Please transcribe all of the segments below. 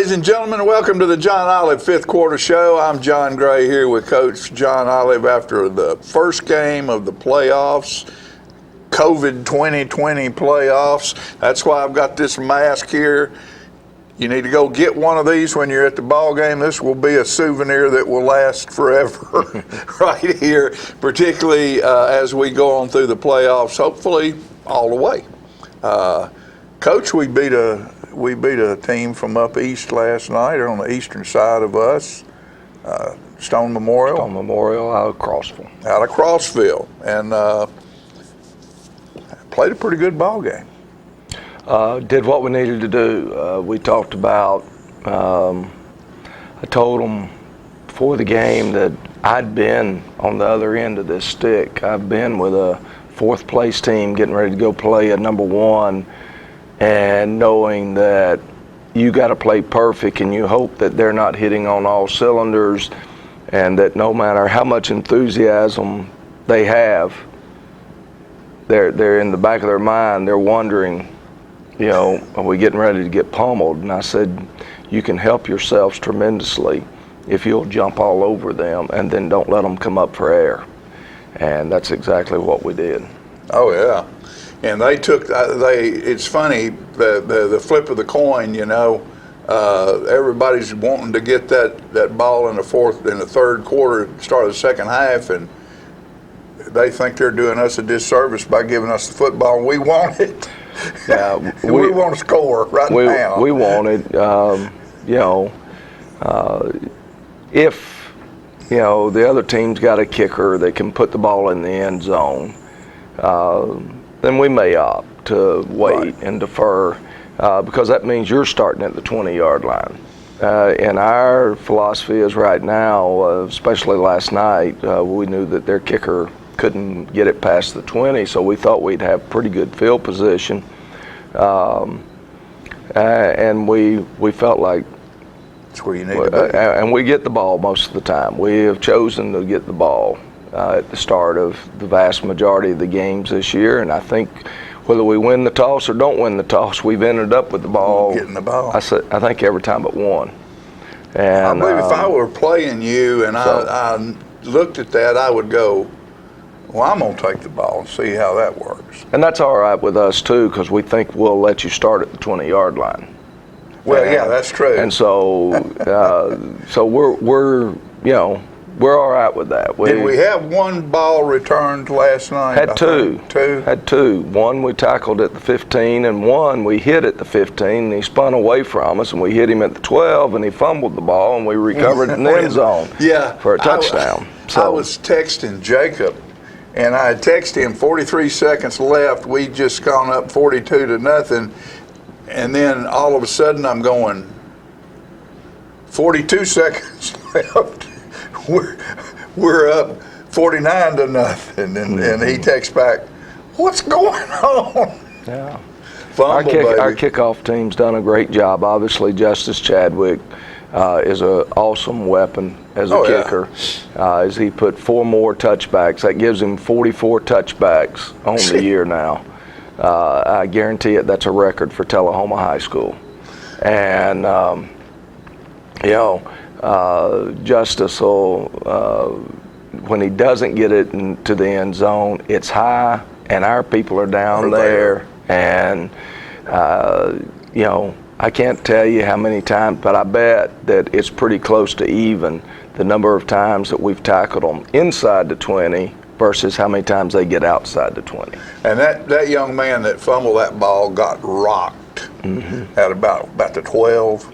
ladies and gentlemen. Welcome to the John Olive Fifth Quarter Show. I'm John Gray here with Coach John Olive after the first game of the playoffs, COVID 2020 playoffs. That's why I've got this mask here. You need to go get one of these when you're at the ball game. This will be a souvenir that will last forever right here, particularly as we go on through the playoffs, hopefully all the way. Coach, we beat a team from up east last night, or on the eastern side of us, Stone Memorial. Stone Memorial out of Crossville. Out of Crossville, and played a pretty good ball game. Did what we needed to do. We talked about, I told them before the game that I'd been on the other end of this stick. I've been with a fourth place team getting ready to go play at number one, and knowing that you got to play perfect and you hope that they're not hitting on all cylinders, and that no matter how much enthusiasm they have, they're in the back of their mind, they're wondering, you know, are we getting ready to get pummeled? And I said, you can help yourselves tremendously if you'll jump all over them and then don't let them come up for air. And that's exactly what we did. Oh, yeah. And they took, it's funny, the flip of the coin, you know, everybody's wanting to get that ball in the third quarter, start of the second half, and they think they're doing us a disservice by giving us the football. We want it. Yeah, we want to score right now. We want it, you know, if, you know, the other team's got a kicker that can put the ball in the end zone, then we may opt to wait and defer, because that means you're starting at the 20-yard line. And our philosophy is right now, especially last night, we knew that their kicker couldn't get it past the 20, so we thought we'd have pretty good field position. And we felt like that's where you need to be. And we get the ball most of the time. We have chosen to get the ball at the start of the vast majority of the games this year, and I think whether we win the toss or don't win the toss, we've ended up with the ball. Getting the ball. I think every time but one. And I believe if I were playing you and I looked at that, I would go, well, I'm going to take the ball and see how that works. And that's all right with us, too, because we think we'll let you start at the 20-yard line. Well, yeah, that's true. And so so we're you know, we're all right with that. Did we have one ball returned last night? Had two. Had two. One we tackled at the 15, and one we hit at the 15, and he spun away from us, and we hit him at the 12, and he fumbled the ball, and we recovered it in the end zone for a touchdown. I was texting Jacob, and I had texted him 43 seconds left. We'd just gone up 42-0, and then all of a sudden I'm going, 42 seconds left. We're up 49-0, and he texts back, "What's going on?" Yeah. Fumble, our kickoff team's done a great job. Obviously, Justice Chadwick is an awesome weapon as a kicker. As he put 4 more touchbacks, that gives him 44 touchbacks on the year now. I guarantee it. That's a record for Tullahoma High School. And you know, Justice will, when he doesn't get it into the end zone, it's high, and our people are down there. And, you know, I can't tell you how many times, but I bet that it's pretty close to even the number of times that we've tackled them inside the 20 versus how many times they get outside the 20. And that young man that fumbled that ball got rocked at about the 12,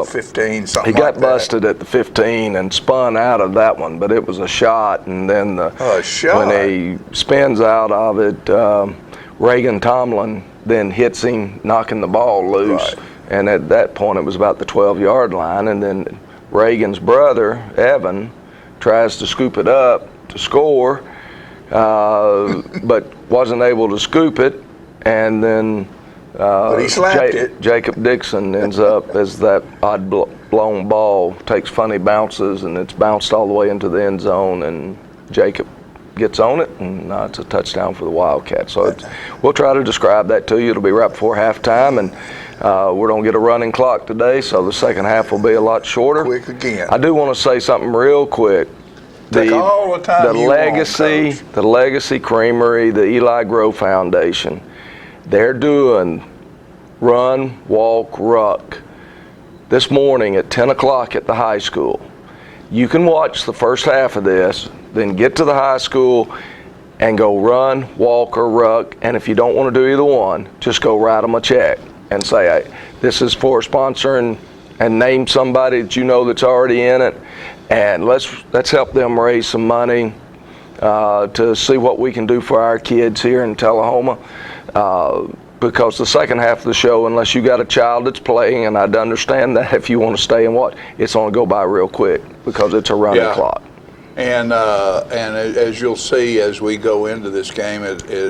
15, something like that. He got busted at the 15 and spun out of that one, but it was a shot. And then when he spins out of it, Reagan Tomlin then hits him, knocking the ball loose. Right. And at that point, it was about the 12-yard line. And then Reagan's brother, Evan, tries to scoop it up to score, but wasn't able to scoop it. And then but he slapped it. Jacob Dixon ends up as that odd blown ball takes funny bounces, and it's bounced all the way into the end zone, and Jacob gets on it, and it's a touchdown for the Wildcats. So we'll try to describe that to you. It'll be right before halftime, and we're going to get a running clock today, so the second half will be a lot shorter. Quick again. I do want to say something real quick. Take all the time you Legacy, want, Coach. the Legacy Creamery, the Eli Grove Foundation, they're doing Run, Walk, Ruck this morning at 10 o'clock at the high school. You can watch the first half of this, then get to the high school and go run, walk, or ruck. And if you don't want to do either one, just go write them a check and say, hey, this is for sponsoring, and name somebody that you know that's already in it. And let's help them raise some money to see what we can do for our kids here in Tullahoma. Because the second half of the show, unless you got a child that's playing, and I'd understand that if you want to stay and watch, it's going to go by real quick because it's a running clock. And as you'll see as we go into this game,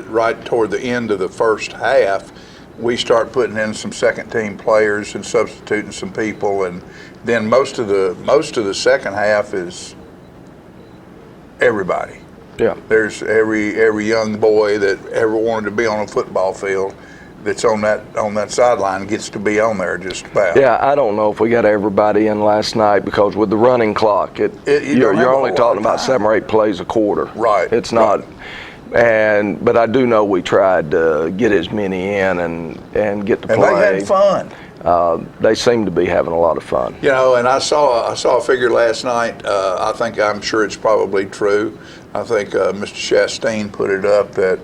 right toward the end of the first half, we start putting in some second team players and substituting some people, and then most of the second half is everybody. Yeah. There's every young boy that ever wanted to be on a football field that's on that sideline gets to be on there just about. Yeah, I don't know if we got everybody in last night because with the running clock, you're only talking about 7 or 8 plays a quarter. Right. It's not. But I do know we tried to get as many in and get to play. And they had fun. They seem to be having a lot of fun. You know, and I saw a figure last night. I'm sure it's probably true. I think Mr. Chastain put it up that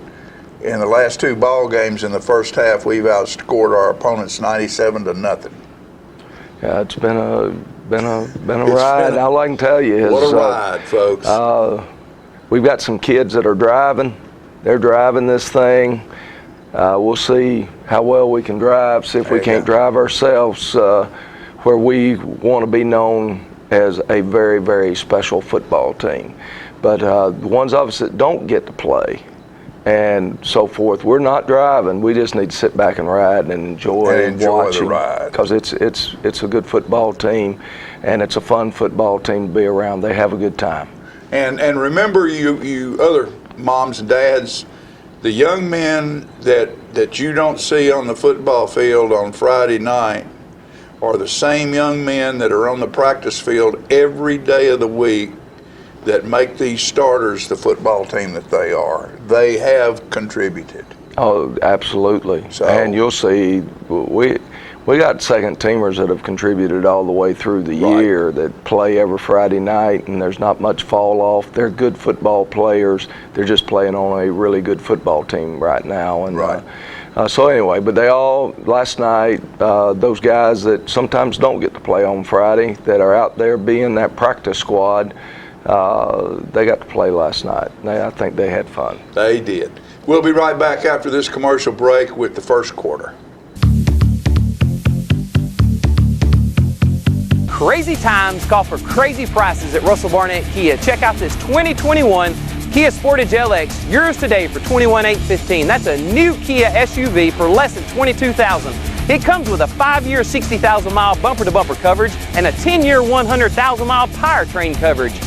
in the last 2 ball games in the first half, we've outscored our opponents 97-0. Yeah, it's been a ride. All I can tell you is what a ride, folks. We've got some kids that are driving. They're driving this thing. We'll see how well we can drive, see if we can't drive ourselves where we want to be known as a very, very special football team. But the ones of us that don't get to play and so forth, we're not driving. We just need to sit back and ride and enjoy watching, the ride. because it's a good football team, and it's a fun football team to be around. They have a good time. And remember, you other moms and dads, the young men that you don't see on the football field on Friday night are the same young men that are on the practice field every day of the week that make these starters the football team that they are. They have contributed. Oh, absolutely. So, and you'll see, we got second teamers that have contributed all the way through the year that play every Friday night, and there's not much fall off. They're good football players. They're just playing on a really good football team right now. And so anyway, but they all, last night, those guys that sometimes don't get to play on Friday that are out there being that practice squad, they got to play last night. I think they had fun. They did. We'll be right back after this commercial break with the first quarter. Crazy times call for crazy prices at Russell Barnett Kia. Check out this 2021 Kia Sportage LX, yours today for $21,815. That's a new Kia SUV for less than $22,000. It comes with a 5-year, 60,000-mile bumper-to-bumper coverage and a 10-year, 100,000-mile powertrain coverage.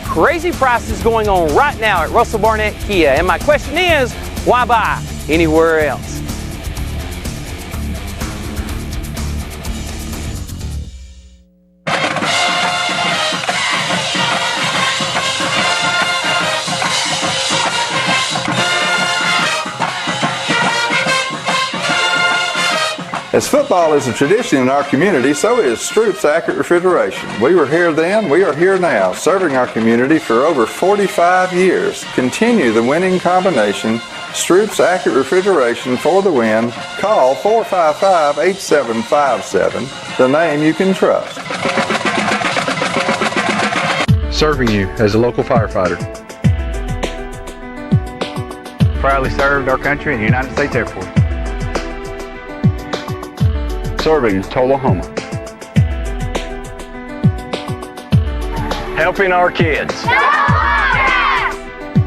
Crazy prices going on right now at Russell Barnett Kia. And my question is, why buy anywhere else? As football is a tradition in our community, so is Stroop's Accurate Refrigeration. We were here then, we are here now, serving our community for over 45 years. Continue the winning combination, Stroop's Accurate Refrigeration for the win. Call 455-8757, the name you can trust. Serving you as a local firefighter. Proudly served our country in the United States Air Force. Serving Tullahoma. Helping our kids.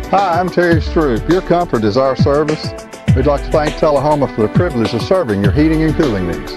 Hi, I'm Terry Stroop. Your comfort is our service. We'd like to thank Tullahoma for the privilege of serving your heating and cooling needs.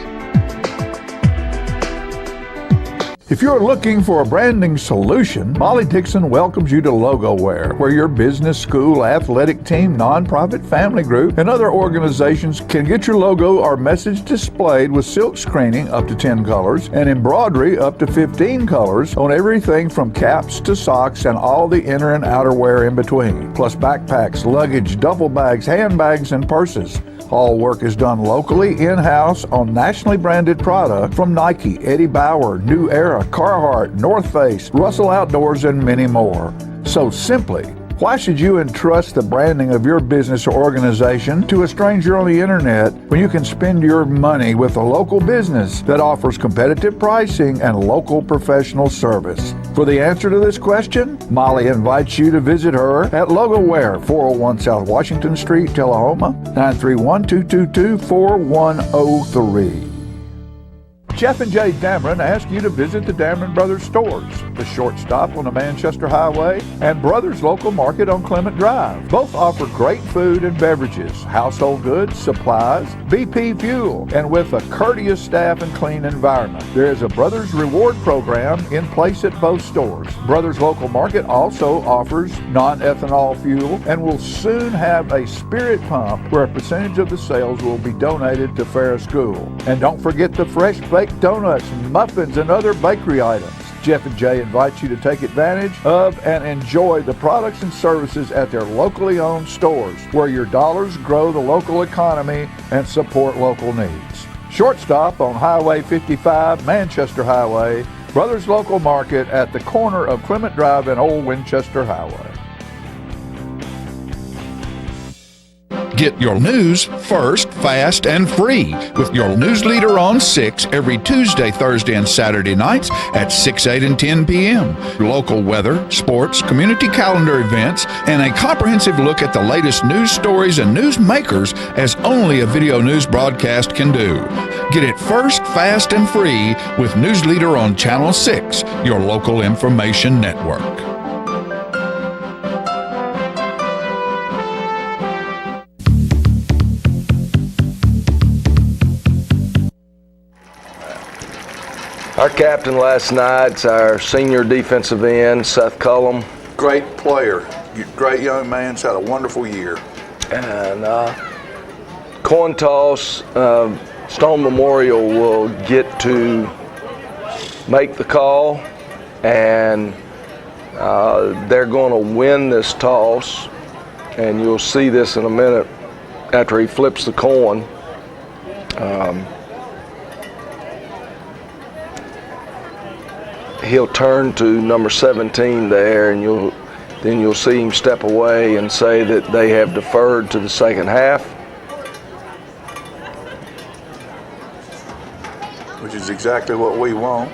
If you're looking for a branding solution, Molly Dixon welcomes you to LogoWare, where your business, school, athletic team, nonprofit, family group, and other organizations can get your logo or message displayed with silk screening up to 10 colors and embroidery up to 15 colors on everything from caps to socks and all the inner and outer wear in between, plus backpacks, luggage, duffel bags, handbags, and purses. All work is done locally, in-house, on nationally branded product from Nike, Eddie Bauer, New Era, Carhartt, North Face, Russell Outdoors, and many more. So simply, why should you entrust the branding of your business or organization to a stranger on the internet when you can spend your money with a local business that offers competitive pricing and local professional service? For the answer to this question, Molly invites you to visit her at LogoWare, 401 South Washington Street, Tullahoma, 931-222-4103. Jeff and Jay Dameron ask you to visit the Dameron Brothers stores, the short stop on the Manchester Highway, and Brothers Local Market on Clement Drive. Both offer great food and beverages, household goods, supplies, BP fuel, and with a courteous staff and clean environment. There is a Brothers Reward program in place at both stores. Brothers Local Market also offers non-ethanol fuel and will soon have a spirit pump where a percentage of the sales will be donated to Ferris School. And don't forget the fresh baked donuts, muffins, and other bakery items. Jeff and Jay invite you to take advantage of and enjoy the products and services at their locally owned stores, where your dollars grow the local economy and support local needs. Short stop on Highway 55, Manchester Highway, Brothers Local Market at the corner of Clement Drive and Old Winchester Highway. Get your news first, fast, and free with your news leader on 6 every Tuesday, Thursday, and Saturday nights at 6, 8, and 10 p.m. Local weather, sports, community calendar events, and a comprehensive look at the latest news stories and news makers as only a video news broadcast can do. Get it first, fast, and free with News Leader on Channel 6, your local information network. Our captain last night's our senior defensive end, Seth Cullum. Great player, great young man, had a wonderful year. And coin toss, Stone Memorial will get to make the call, and they're going to win this toss, and you'll see this in a minute after he flips the coin. He'll turn to number 17 there, and you'll see him step away and say that they have deferred to the second half. Which is exactly what we want.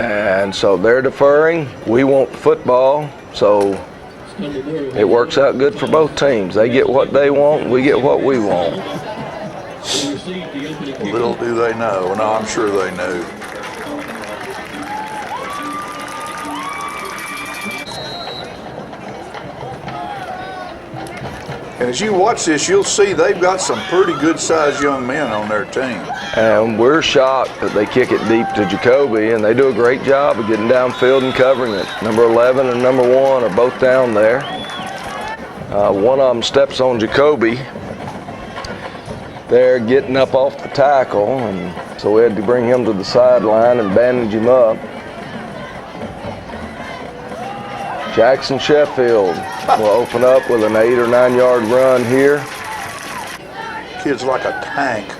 And so they're deferring. We want football, so it works out good for both teams. They get what they want, we get what we want. Little do they know. No, I'm sure they knew. And as you watch this, you'll see they've got some pretty good-sized young men on their team. And we're shocked that they kick it deep to Jacoby, and they do a great job of getting downfield and covering it. Number 11 and number 1 are both down there. One of them steps on Jacoby. They're getting up off the tackle, and so we had to bring him to the sideline and bandage him up. Jackson Sheffield will open up with an 8 or 9 yard run here. Kid's like a tank.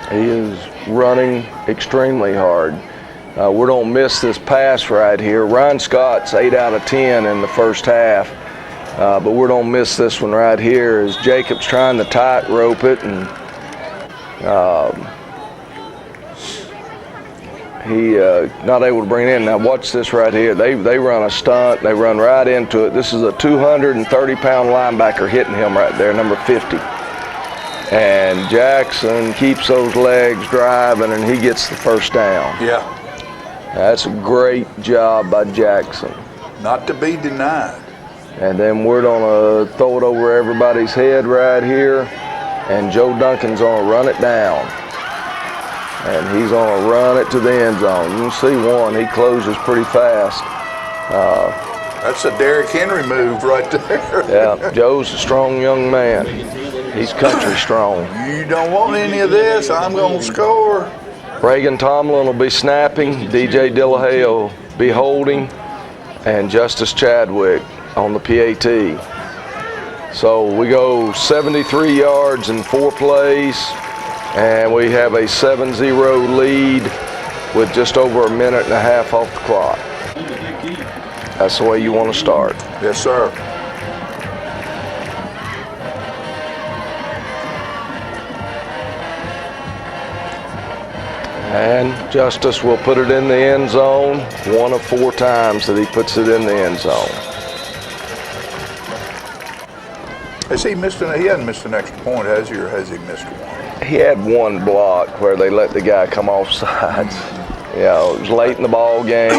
He is running extremely hard. We don't miss this pass right here. Ryan Scott's 8 out of 10 in the first half, but we don't miss this one right here as Jacob's trying to tightrope it, and he not able to bring it in. Now watch this right here. They run a stunt. They run right into it. This is a 230-pound linebacker hitting him right there, number 50. And Jackson keeps those legs driving, and he gets the first down. Yeah. That's a great job by Jackson. Not to be denied. And then we're going to throw it over everybody's head right here, and Joe Duncan's going to run it down. and he's gonna run it to the end zone. You can see one, he closes pretty fast. That's a Derrick Henry move right there. Yeah, Joe's a strong young man. He's country strong. You don't want any of this, I'm gonna score. Reagan Tomlin will be snapping, DJ Dillahay will be holding, and Justice Chadwick on the PAT. So we go 73 yards in 4 plays, and we have a 7-0 lead with just over a minute and a half off the clock. That's the way you want to start. Yes, sir. And Justice will put it in the end zone, 1 of 4 times that he puts it in the end zone. Has he missed he hasn't missed an extra point, has he, or has he missed one? He had one block where they let the guy come off sides. Yeah, it was late in the ball game.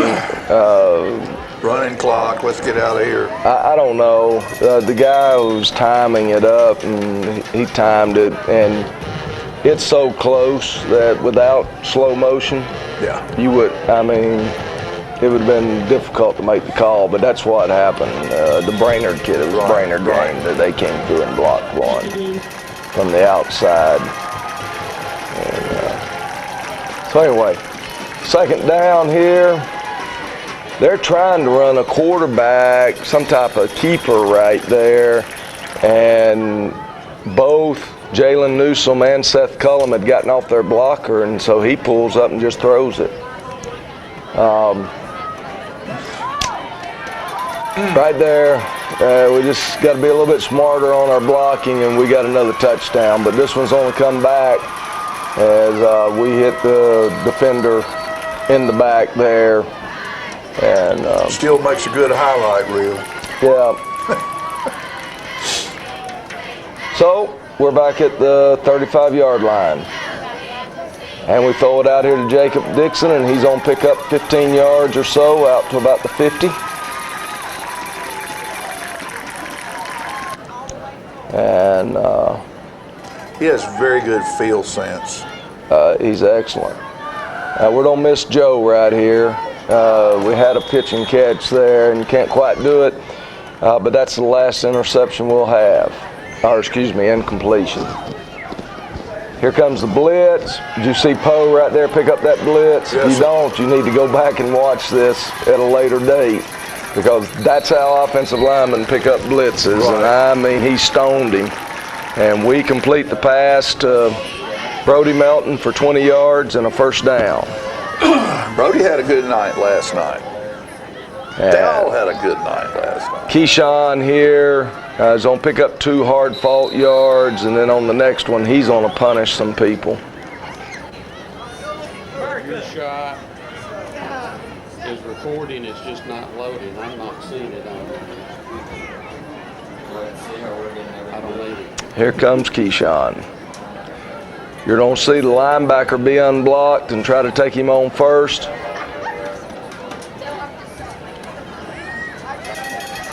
Running clock, let's get out of here. I don't know. The guy was timing it up, and he timed it, and it's so close that without slow motion, Yeah. you would, it would have been difficult to make the call, but that's what happened. The Brainerd kid, it was a Brainerd game that they came through and blocked one from the outside. And, so anyway, second down here. They're trying to run a quarterback, some type of keeper right there, and both Jalen Newsome and Seth Cullum had gotten off their blocker, and so he pulls up and just throws it. Right there, we just got to be a little bit smarter on our blocking, and we got another touchdown. But this one's only come back as we hit the defender in the back there. And Still makes a good highlight reel. yeah. So we're back at the 35-yard line. And we throw it out here to Jacob Dixon, and he's on pick up 15 yards or so out to about the 50. And He has very good field sense. he's excellent. We don't miss Joe right here. We had a pitch and catch there and can't quite do it, but that's the last interception we'll have. Or excuse me, incompletion. Here comes the blitz. Did you see Poe right there pick up that blitz? Yes, If you sir. don't, you need to go back and watch this at a later date, because that's how offensive linemen pick up blitzes. Right. And he stoned him. And we complete the pass to Brody Melton for 20 yards and a first down. Brody had a good night last night. They all had a good night last night. Keyshawn here is going to pick up 2 hard fought yards, and then on the next one, he's going to punish some people. Your shot is recording, it's just not loading. I'm not seeing it on there. I don't need it. Here comes Keyshawn. You're going to see the linebacker be unblocked and try to take him on first.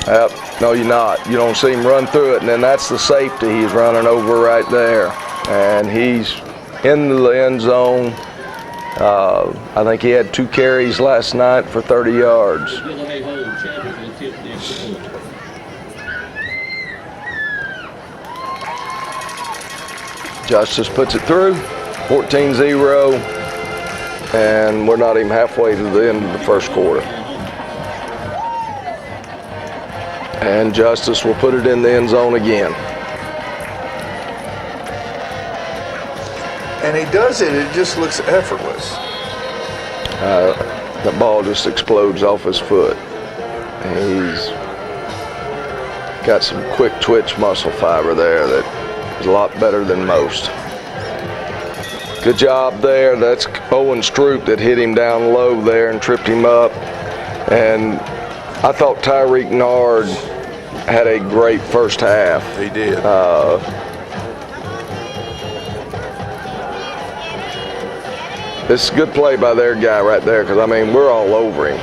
Yep. No, you're not. You don't see him run through it, and then that's the safety he's running over right there. And he's in the end zone. I think he had 2 carries last night for 30 yards. Justice puts it through, 14-0, and we're not even halfway to the end of the first quarter. And Justice will put it in the end zone again. And he does it, it just looks effortless. The ball just explodes off his foot. He's got some quick twitch muscle fiber there that is a lot better than most. Good job there. That's Owen Stroop that hit him down low there and tripped him up. And I thought Tyreek Nard had a great first half. He did. This is a good play by their guy right there, because, we're all over him.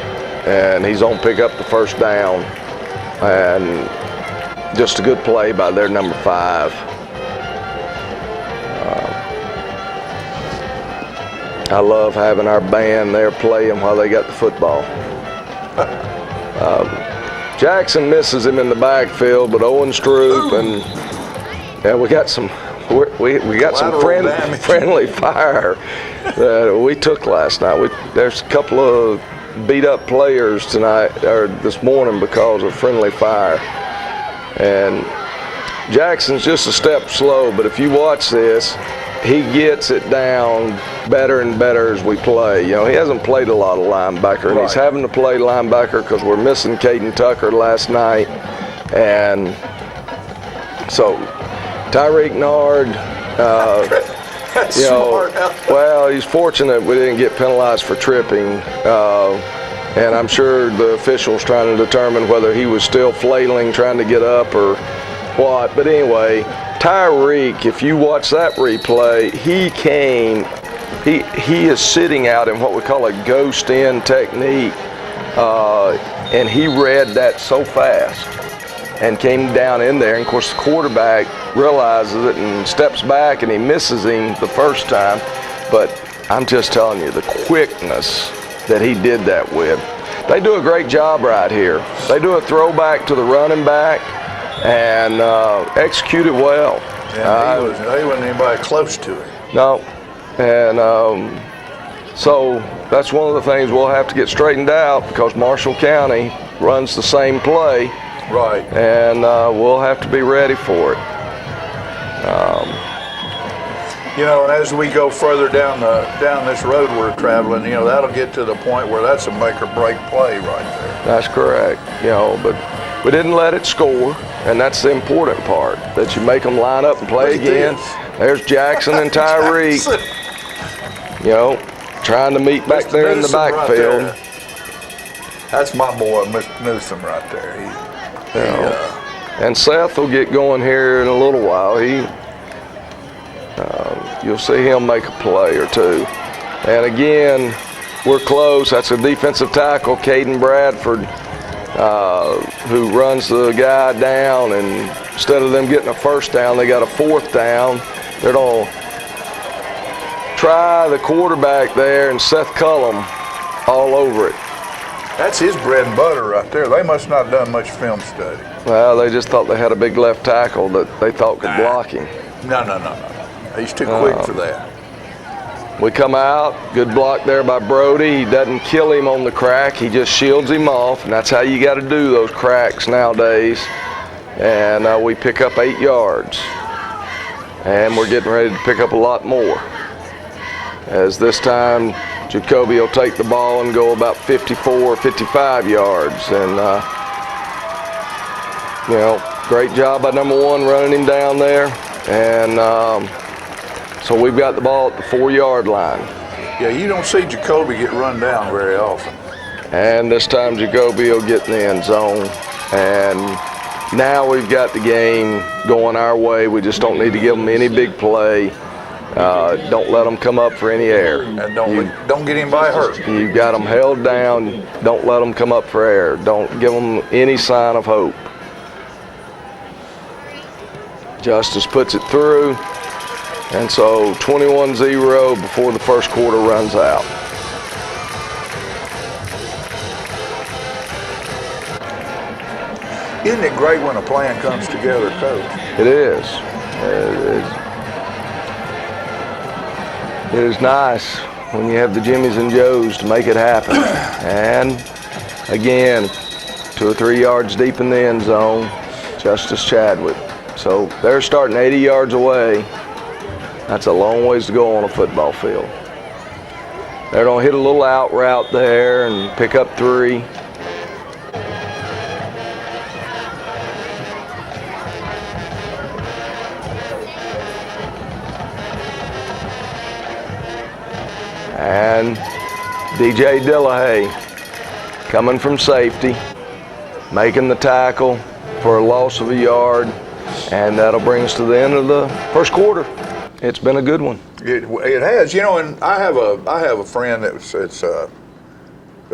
And he's going to pick up the first down. And just a good play by their number 5. I love having our band there playing while they got the football. Jackson misses him in the backfield, but Owen Stroop and we got some friendly fire that we took last night. There's a couple of beat up players tonight or this morning because of friendly fire, and Jackson's just a step slow, but if you watch this, he gets it down better and better as we play. You know, he hasn't played a lot of linebacker, and he's having to play linebacker because we're missing Caden Tucker last night. And so Tyreek Nard, well, he's fortunate we didn't get penalized for tripping. And I'm sure the officials trying to determine whether he was still flailing, trying to get up or what. But anyway, Tyreek, if you watch that replay, he is sitting out in what we call a ghost in technique, and he read that so fast and came down in there. And of course, the quarterback realizes it and steps back, and he misses him the first time. But I'm just telling you, the quickness that he did that with. They do a great job right here. They do a throwback to the running back and execute it well. Yeah, he wasn't anybody close to it. No, and so that's one of the things we'll have to get straightened out because Marshall County runs the same play. Right. And we'll have to be ready for it. You know, and as we go further down this road we're traveling, you know, that'll get to the point where that's a make or break play right there. That's correct. You know, but we didn't let it score, and that's the important part, that you make them line up and play again. There's Jackson and Tyreek, you know, trying to meet back there in the backfield. Right, that's my boy, Mr. Newsom, right there. And Seth will get going here in a little while. You'll see him make a play or two. And again, we're close. That's a defensive tackle, Caden Bradford, who runs the guy down, and instead of them getting a first down, they got a fourth down. They're going to try the quarterback there, and Seth Cullum all over it. That's his bread and butter right there. They must not have done much film study. Well, they just thought they had a big left tackle that they thought could block him. No. He's too quick for that. We come out, good block there by Brody. He doesn't kill him on the crack, he just shields him off, and that's how you got to do those cracks nowadays. And we pick up 8 yards. And we're getting ready to pick up a lot more. As this time, Jacoby will take the ball and go about 54, 55 yards. And, you know, great job by number 1 running him down there. And so we've got the ball at the 4-yard line. Yeah, you don't see Jacoby get run down very often. And this time Jacoby will get in the end zone. And now we've got the game going our way. We just don't need to give them any big play. Don't let them come up for any air. And don't get anybody hurt. You've got them held down. Don't let them come up for air. Don't give them any sign of hope. Justice puts it through. And so 21-0 before the first quarter runs out. Isn't it great when a plan comes together, Coach? It is. It is nice when you have the Jimmies and Joes to make it happen. And again, 2 or 3 yards deep in the end zone, Justice Chadwick. So they're starting 80 yards away. That's a long ways to go on a football field. They're going to hit a little out route there and pick up 3. And DJ Dillahay coming from safety, making the tackle for a loss of a yard, and that'll bring us to the end of the first quarter. It's been a good one. It has, you know, and I have a friend that's a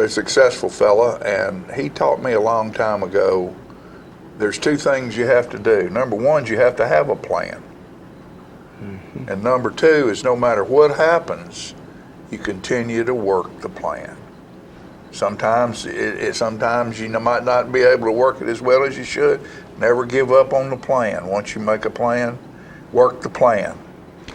successful fella, and he taught me a long time ago. There's 2 things you have to do. Number 1 is you have to have a plan, and number 2 is no matter what happens, you continue to work the plan. Sometimes sometimes you might not be able to work it as well as you should. Never give up on the plan. Once you make a plan, work the plan.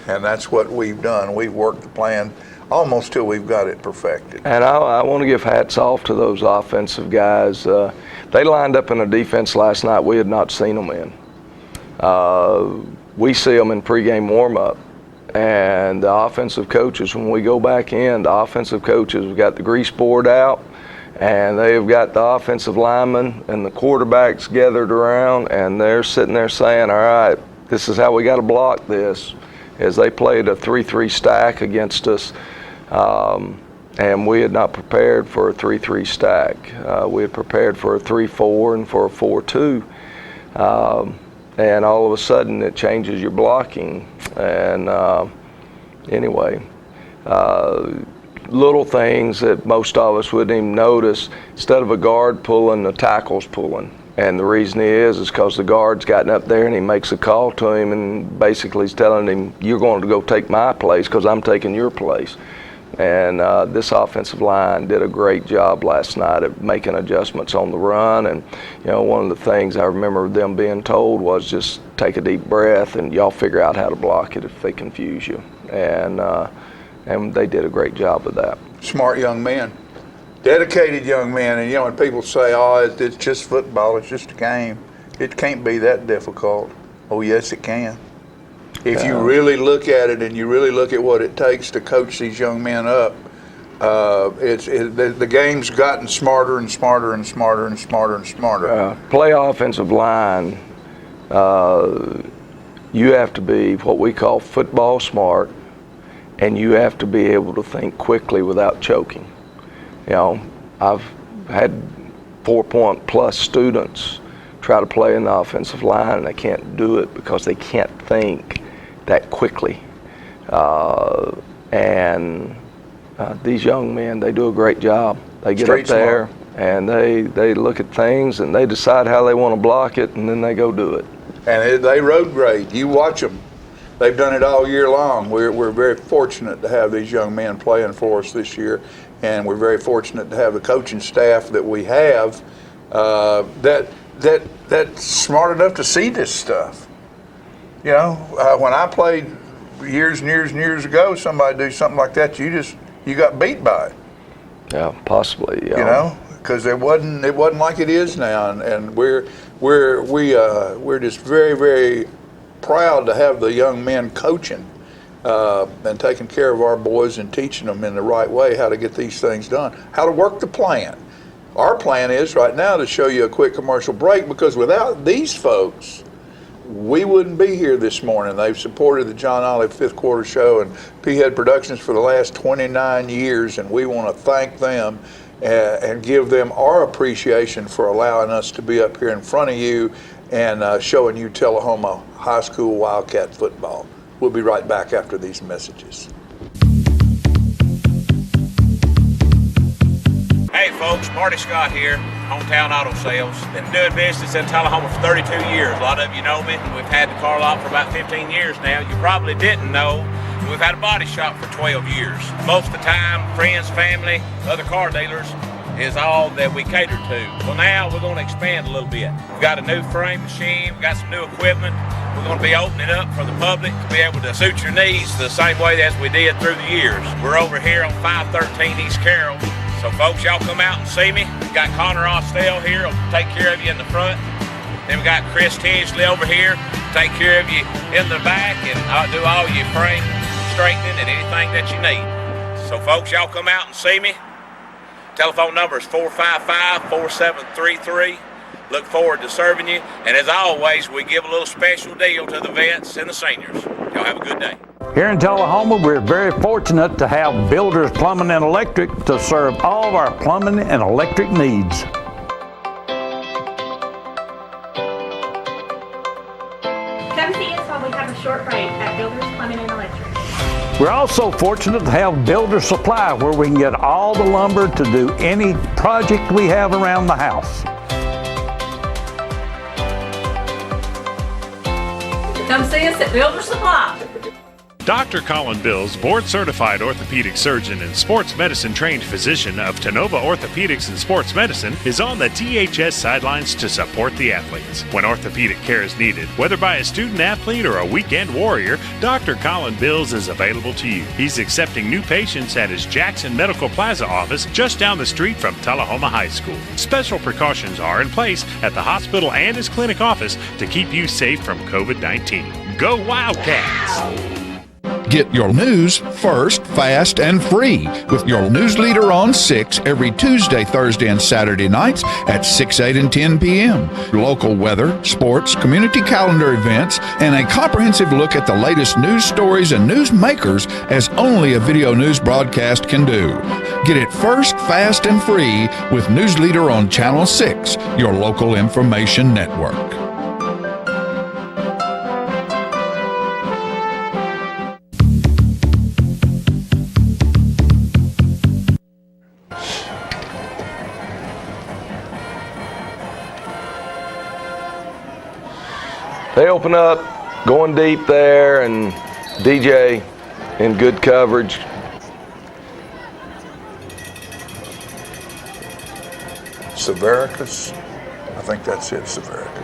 And that's what we've done. We've worked the plan almost till we've got it perfected. And I want to give hats off to those offensive guys. They lined up in a defense last night we had not seen them in. We see them in pregame warm-up. And the offensive coaches, when we go back in, the offensive coaches have got the grease board out, and they've got the offensive linemen and the quarterbacks gathered around, and they're sitting there saying, all right, this is how we got to block this, as they played a 3-3 stack against us. And we had not prepared for a 3-3 stack. We had prepared for a 3-4 and for a 4-2. And all of a sudden it changes your blocking. And anyway, little things that most of us wouldn't even notice. Instead of a guard pulling, the tackle's pulling. And the reason is because the guard's gotten up there and he makes a call to him and basically he's telling him, you're going to go take my place because I'm taking your place. And this offensive line did a great job last night at making adjustments on the run. And, you know, one of the things I remember them being told was just take a deep breath and y'all figure out how to block it if they confuse you. And they did a great job of that. Smart young men, dedicated young men. And, you know, when people say, oh, it's just football, it's just a game, it can't be that difficult. Oh, yes, it can. If you really look at it and you really look at what it takes to coach these young men up, the game's gotten smarter and smarter and smarter and smarter and smarter. Play offensive line, you have to be what we call football smart, and you have to be able to think quickly without choking. You know, I've had 4-point+ students try to play in the offensive line and they can't do it because they can't think that quickly. These young men, they do a great job. They get up there and they look at things and they decide how they want to block it and then they go do it. And they road grade. You watch them. They've done it all year long. We're very fortunate to have these young men playing for us this year, and we're very fortunate to have the coaching staff that we have that's smart enough to see this stuff. You know, when I played years and years and years ago, somebody do something like that, you got beat by it. Yeah, possibly. You know, because it wasn't like it is now, and we're just very, very proud to have the young men coaching and taking care of our boys and teaching them in the right way how to get these things done, how to work the plan. Our plan is right now to show you a quick commercial break, because without these folks, we wouldn't be here this morning. They've supported the John Olive Fifth Quarter Show and P-Head Productions for the last 29 years, and we want to thank them and give them our appreciation for allowing us to be up here in front of you and showing you Tullahoma High School Wildcat football. We'll be right back after these messages. Hey folks, Marty Scott here, Hometown Auto Sales. Been doing business in Tullahoma for 32 years. A lot of you know me. We've had the car lot for about 15 years now. You probably didn't know we've had a body shop for 12 years. Most of the time, friends, family, other car dealers is all that we cater to. Well, now we're going to expand a little bit. We've got a new frame machine, we've got some new equipment. We're going to be opening up for the public to be able to suit your needs the same way as we did through the years. We're over here on 513 East Carroll. So folks, y'all come out and see me. We got Connor Austell here, will take care of you in the front. Then we got Chris Tinsley over here, take care of you in the back, and I'll do all your frame straightening and anything that you need. So folks, y'all come out and see me. Telephone number is 455-4733. Look forward to serving you. And as always, we give a little special deal to the vets and the seniors. Y'all have a good day. Here in Tullahoma, we're very fortunate to have Builders Plumbing and Electric to serve all of our plumbing and electric needs. Come see us while we have a short break at Builders Plumbing and Electric. We're also fortunate to have Builder Supply, where we can get all the lumber to do any project we have around the house. Come see us at Builder Supply. Dr. Colin Bills, board-certified orthopedic surgeon and sports medicine-trained physician of Tenova Orthopedics and Sports Medicine, is on the THS sidelines to support the athletes. When orthopedic care is needed, whether by a student-athlete or a weekend warrior, Dr. Colin Bills is available to you. He's accepting new patients at his Jackson Medical Plaza office just down the street from Tullahoma High School. Special precautions are in place at the hospital and his clinic office to keep you safe from COVID-19. Go Wildcats! Get your news first, fast, and free with your news leader on 6 every Tuesday, Thursday, and Saturday nights at 6, 8, and 10 p.m. Local weather, sports, community calendar events, and a comprehensive look at the latest news stories and news makers as only a video news broadcast can do. Get it first, fast, and free with News Leader on Channel 6, your local information network. They open up, going deep there, and DJ in good coverage. Severicus, I think that's it, Severicus.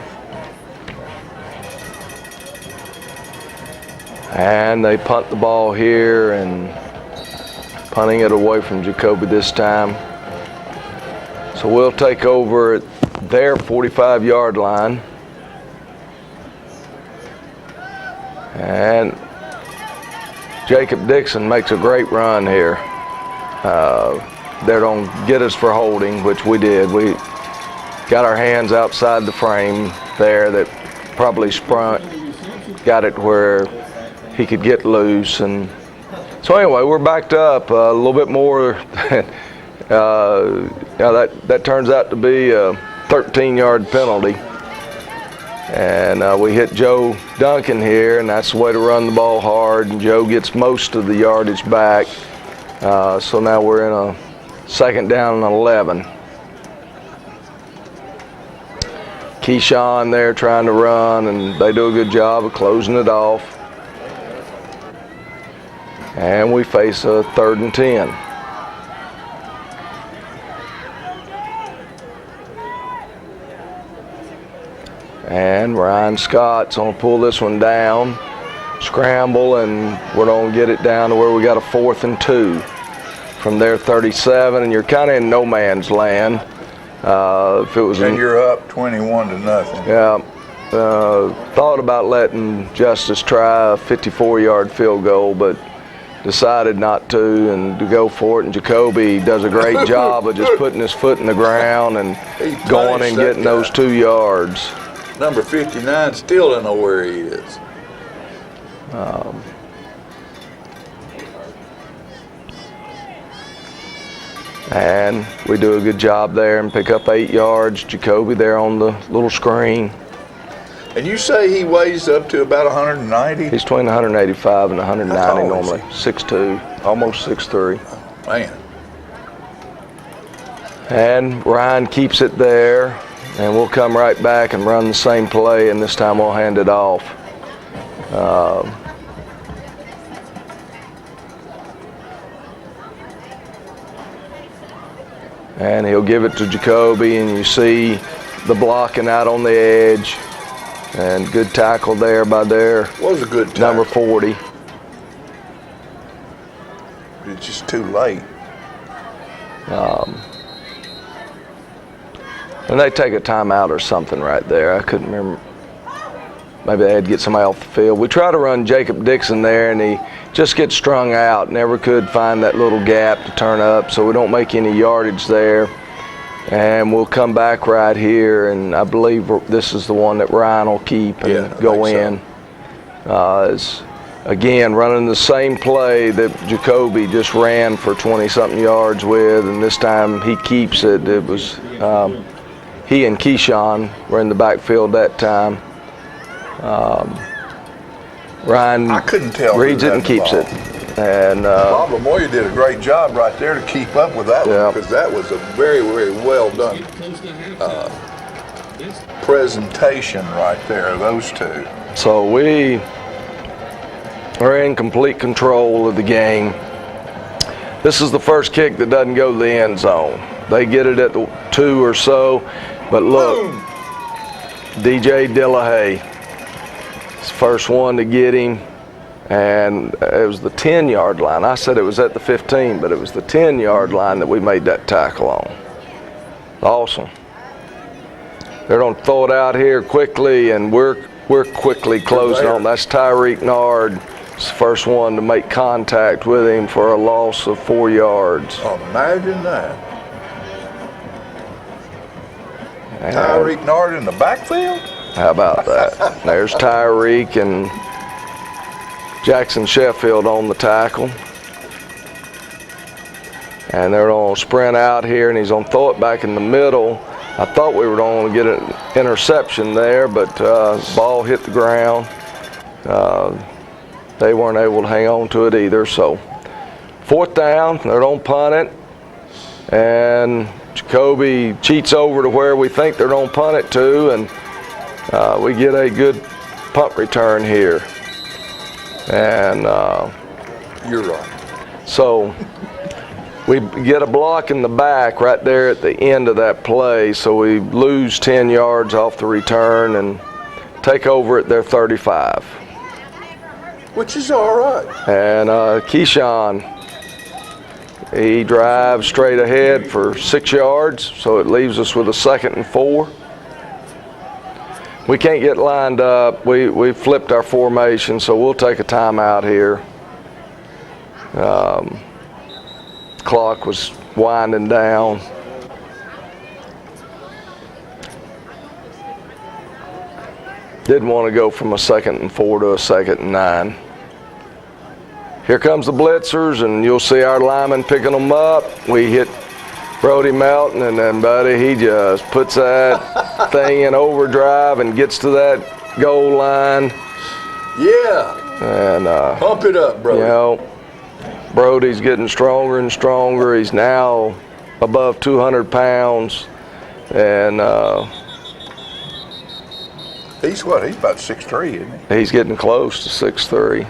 And they punt the ball here, and punting it away from Jacoby this time. So we'll take over at their 45-yard line. And Jacob Dixon makes a great run here. They're going to get us for holding, which we did. We got our hands outside the frame there that probably sprung, got it where he could get loose. And so anyway, we're backed up a little bit more. That turns out to be a 13-yard penalty. And we hit Joe Duncan here, and that's the way to run the ball hard, and Joe gets most of the yardage back. So now we're in a second down and 11. Keyshawn there trying to run, and they do a good job of closing it off. And we face a 3rd and 10. And Ryan Scott's going to pull this one down, scramble, and we're going to get it down to where we got a 4th and 2 from their 37, and you're kind of in no man's land. If it was and you're up 21-0. Yeah. Thought about letting Justice try a 54-yard field goal, but decided not to and to go for it. And Jacoby does a great job of just putting his foot in the ground and going and getting those 2 yards. Number 59 still don't know where he is. And we do a good job there and pick up 8 yards. Jacoby there on the little screen. And you say he weighs up to about 190? He's between 185 and 190 normally. 6'2", almost 6'3". Man. And Ryan keeps it there. And we'll come right back and run the same play, and this time we'll hand it off. And he'll give it to Jacoby, and you see the blocking out on the edge. And good tackle there by their was a good tackle. Number 40. It's just too late. And they take a timeout or something right there. I couldn't remember. Maybe they had to get somebody off the field. We try to run Jacob Dixon there, and he just gets strung out. Never could find that little gap to turn up, so we don't make any yardage there. And we'll come back right here, and I believe this is the one that Ryan will keep and go in. It's, again, running the same play that Jacoby just ran for 20-something yards with, and this time he keeps it. It was he and Keyshawn were in the backfield that time. Ryan I couldn't tell reads it and keeps it. And Bob Lamoya did a great job right there to keep up with that one, because that was a very, very well done presentation right there, those two. So we We're in complete control of the game. This is the first kick that doesn't go to the end zone. They get it at the 2 or so, but look, DJ Dillahay is the first one to get him, and it was the 10-yard line. I said it was at the 15, but it was the 10-yard line that we made that tackle on. Awesome. They're going to throw it out here quickly, and we're quickly closing on. That's Tyreek Nard. It's the first one to make contact with him for a loss of 4 yards. Oh, imagine that. Tyreek Nard in the backfield? How about that? There's Tyreek and Jackson Sheffield on the tackle. And they're going to sprint out here, and he's going to throw it back in the middle. I thought we were going to get an interception there, but the ball hit the ground. They weren't able to hang on to it either. So 4th down, they're going to punt it. And Jacoby cheats over to where we think they're going to punt it to, and we get a good punt return here. And you're right. So we get a block in the back right there at the end of that play, so we lose 10 yards off the return and take over at their 35. Which is all right. And Keyshawn, he drives straight ahead for 6 yards, so it leaves us with a 2nd and 4. We can't get lined up. We flipped our formation, so we'll take a timeout here. Clock was winding down. Didn't want to go from a 2nd and 4 to a 2nd and 9. Here comes the blitzers, and you'll see our lineman picking them up. We hit Brody Melton, and then, buddy, he just puts that thing in overdrive and gets to that goal line. Yeah. And pump it up, brother. You know, Brody's getting stronger and stronger. He's now above 200 pounds, and he's what? He's about 6'3", isn't he? He's getting close to 6'3".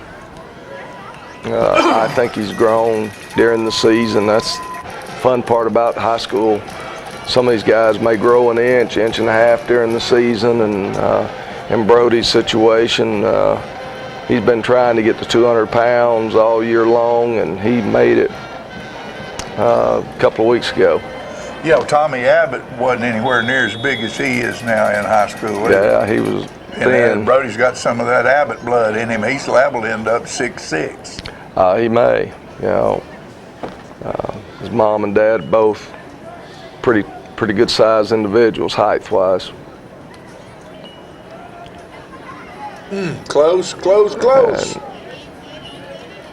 I think he's grown during the season. That's the fun part about high school. Some of these guys may grow an inch and a half during the season, and in Brody's situation, he's been trying to get to 200 pounds all year long, and he made it a couple of weeks ago. You know, Tommy Abbott wasn't anywhere near as big as he is now in high school. Yeah, he was thin. And Brody's got some of that Abbott blood in him. He's liable to end up 6'6". He may. You know, his mom and dad both pretty good sized individuals, height-wise. Close. And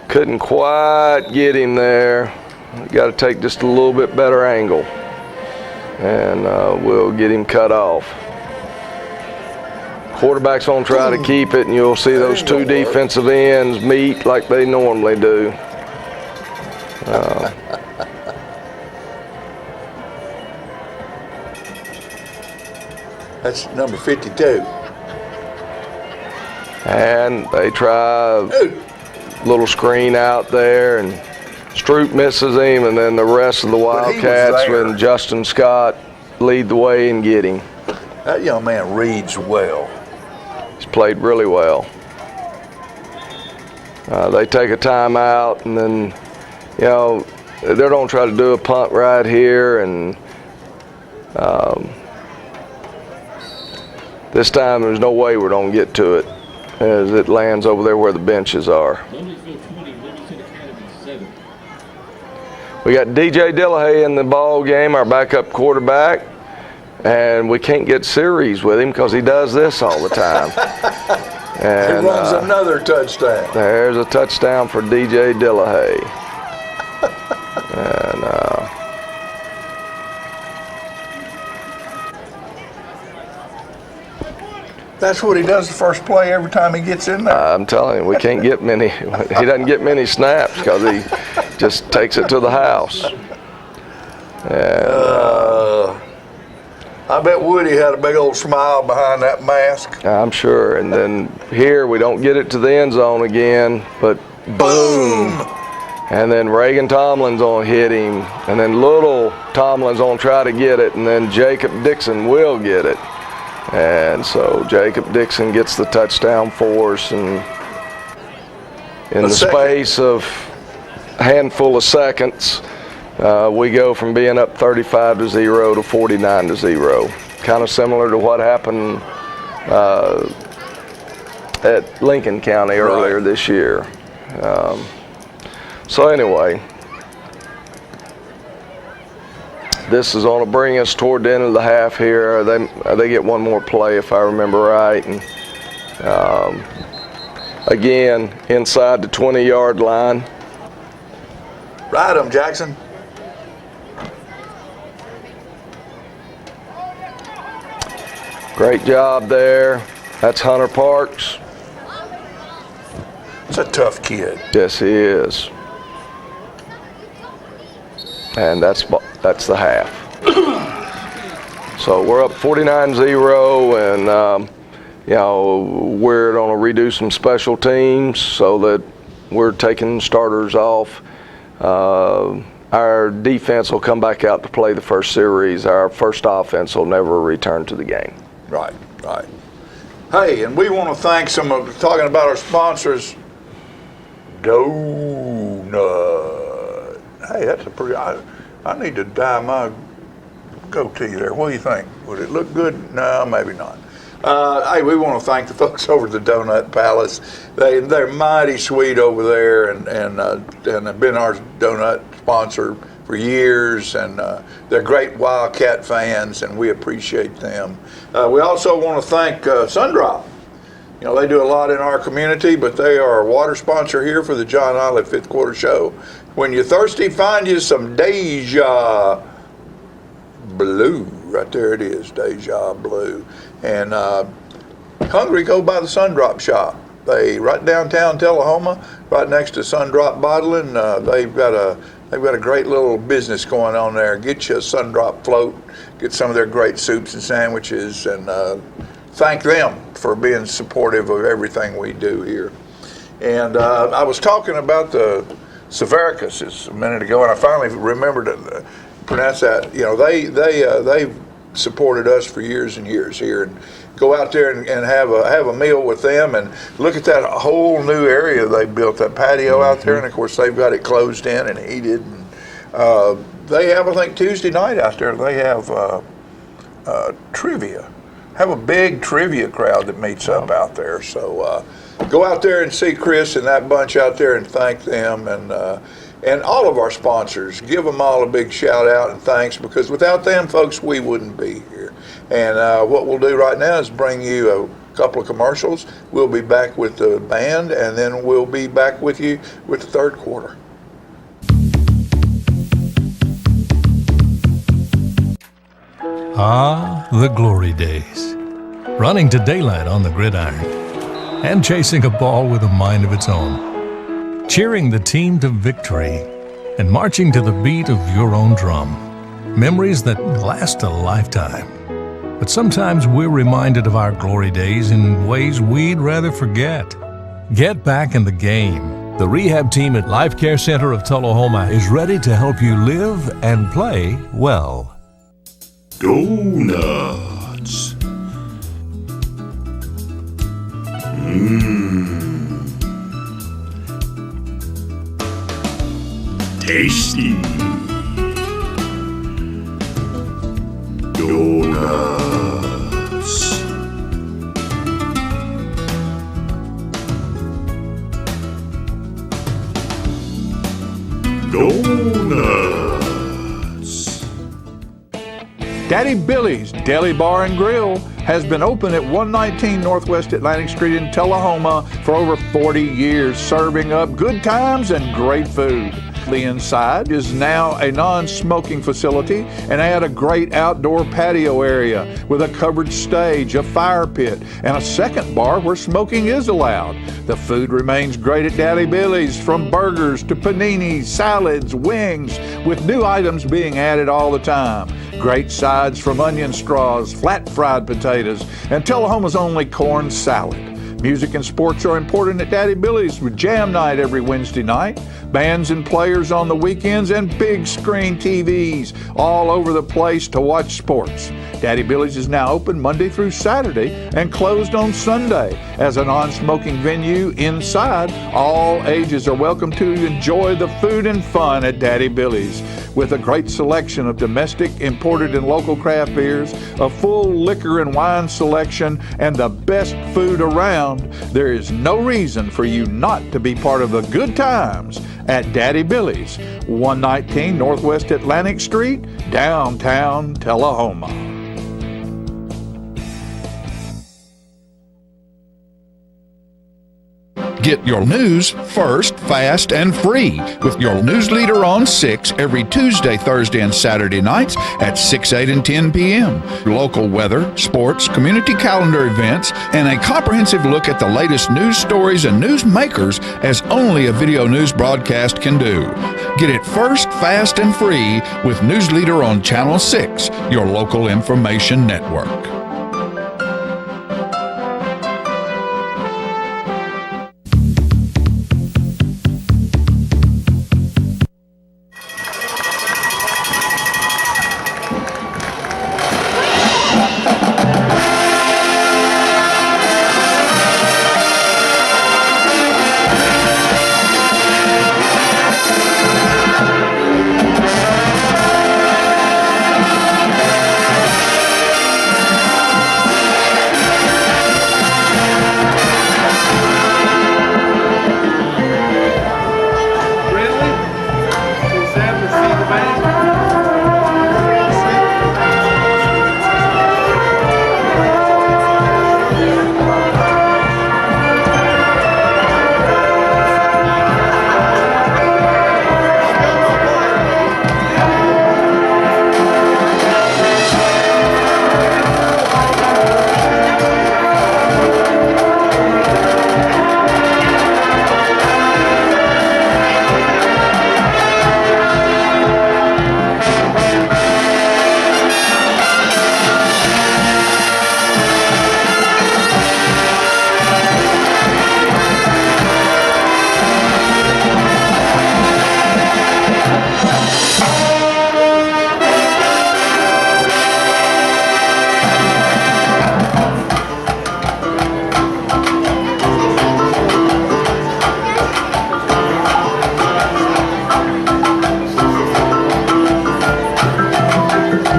couldn't quite get him there. Got to take just a little bit better angle, and we'll get him cut off. Quarterback's gonna try to keep it, and you'll see those two defensive ends meet like they normally do. That's number 52. And they try a little screen out there, and Stroop misses him, and then the rest of the Wildcats and Justin Scott lead the way and get him. That young man reads well. He's played really well. They take a timeout, and then, you know, they're going to try to do a punt right here, and this time there's no way we're going to get to it, as it lands over there where the benches are. We got DJ Dillahay in the ball game, our backup quarterback, and we can't get series with him because he does this all the time. And he runs another touchdown. There's a touchdown for DJ Dillahay. And that's what he does the first play every time he gets in there. I'm telling you, we can't get many. He doesn't get many snaps because he just takes it to the house. And I bet Woody had a big old smile behind that mask. I'm sure. And then here we don't get it to the end zone again, but boom. And then Reagan Tomlin's on hit him, and then little Tomlin's on try to get it, and then Jacob Dixon will get it. And so Jacob Dixon gets the touchdown for us, and in the space of a handful of seconds, we go from being up 35-0 to 49-0. Kind of similar to what happened at Lincoln County earlier this year. So anyway, this is going to bring us toward the end of the half here. They get one more play if I remember right. And again, inside the 20-yard line. Ride 'em, Jackson. Great job there. That's Hunter Parks. It's a tough kid. Yes, he is. And that's the half. So we're up 49-0, and we're going to redo some special teams so that we're taking starters off. Our defense will come back out to play the first series. Our first offense will never return to the game. Right. Hey, and we want to thank talking about our sponsors, Donut. Hey, that's a pretty, I need to dye my goatee there. What do you think? Would it look good? No, maybe not. Hey, we want to thank the folks over at the Donut Palace. They're mighty sweet over there, and have been our donut sponsor for years, and they're great Wildcat fans, and we appreciate them. We also want to thank Sundrop. They do a lot in our community, but they are our water sponsor here for the John Olive Fifth Quarter Show. When you're thirsty, find you some Deja Blue. Right there it is, Deja Blue. And hungry, go by the Sundrop shop. They right downtown Tullahoma, right next to Sundrop Bottling. They've got a great little business going on there. Get you a Sundrop float, get some of their great soups and sandwiches, and thank them for being supportive of everything we do here. And I was talking about the Severicus a minute ago, and I finally remembered to pronounce that. They've supported us for years and years here, and go out there and have a meal with them, and look at that whole new area they built, that patio out there, and of course they've got it closed in and heated. And they have, I think, Tuesday night out there, they have trivia. Have a big trivia crowd that meets up out there. So go out there and see Chris and that bunch out there and thank them, and all of our sponsors. Give them all a big shout out and thanks, because without them folks, we wouldn't be here. And what we'll do right now is bring you a couple of commercials. We'll be back with the band, and then we'll be back with you with the third quarter. Ah, the glory days. Running to daylight on the gridiron and chasing a ball with a mind of its own. Cheering the team to victory and marching to the beat of your own drum. Memories that last a lifetime. But sometimes we're reminded of our glory days in ways we'd rather forget. Get back in the game. The rehab team at Life Care Center of Tullahoma is ready to help you live and play well. Donuts. Tasty. Donuts. Donuts. Daddy Billy's Deli Bar and Grill has been open at 119 Northwest Atlantic Street in Tullahoma for over 40 years, serving up good times and great food. The inside is now a non-smoking facility and had a great outdoor patio area with a covered stage, a fire pit, and a second bar where smoking is allowed. The food remains great at Daddy Billy's, from burgers to paninis, salads, wings, with new items being added all the time. Great sides from onion straws, flat fried potatoes, and Tullahoma's only corn salad. Music and sports are important at Daddy Billy's with jam night every Wednesday night, bands and players on the weekends, and big screen TVs all over the place to watch sports. Daddy Billy's is now open Monday through Saturday and closed on Sunday. As a non-smoking venue inside, all ages are welcome to enjoy the food and fun at Daddy Billy's. With a great selection of domestic, imported, and local craft beers, a full liquor and wine selection, and the best food around, there is no reason for you not to be part of the good times at Daddy Billy's, 119 Northwest Atlantic Street, downtown Tullahoma. Get your news first, fast, and free with your news leader on 6 every Tuesday, Thursday, and Saturday nights at 6, 8, and 10 p.m. Local weather, sports, community calendar events, and a comprehensive look at the latest news stories and news makers as only a video news broadcast can do. Get it first, fast, and free with News Leader on Channel 6, your local information network.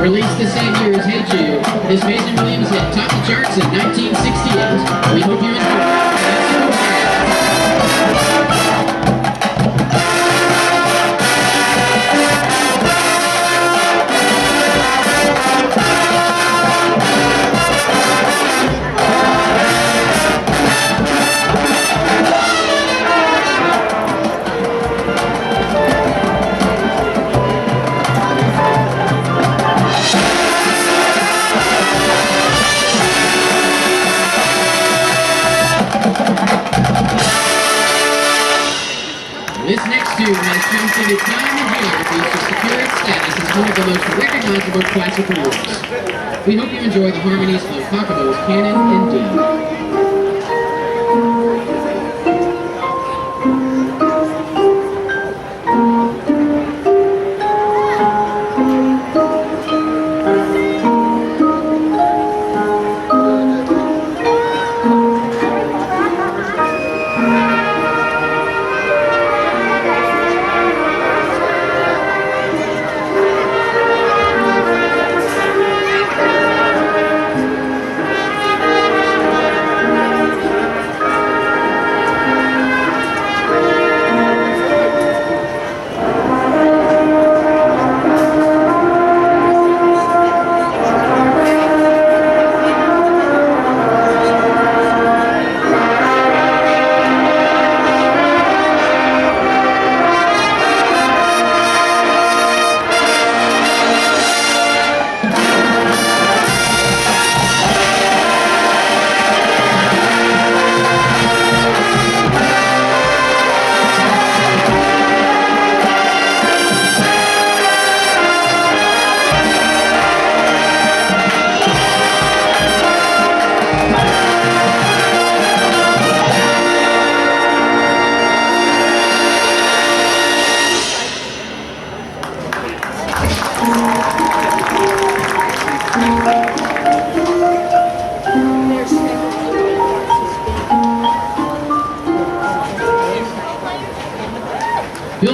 Released the same year as Hey Jude, this Mason Williams hit topped the charts in 1968. We hope you enjoy it. This next tune has transcended time and geography to secure its status as one of the most recognizable classical works. We hope you enjoy the harmonies of Kokomo's Canon and D.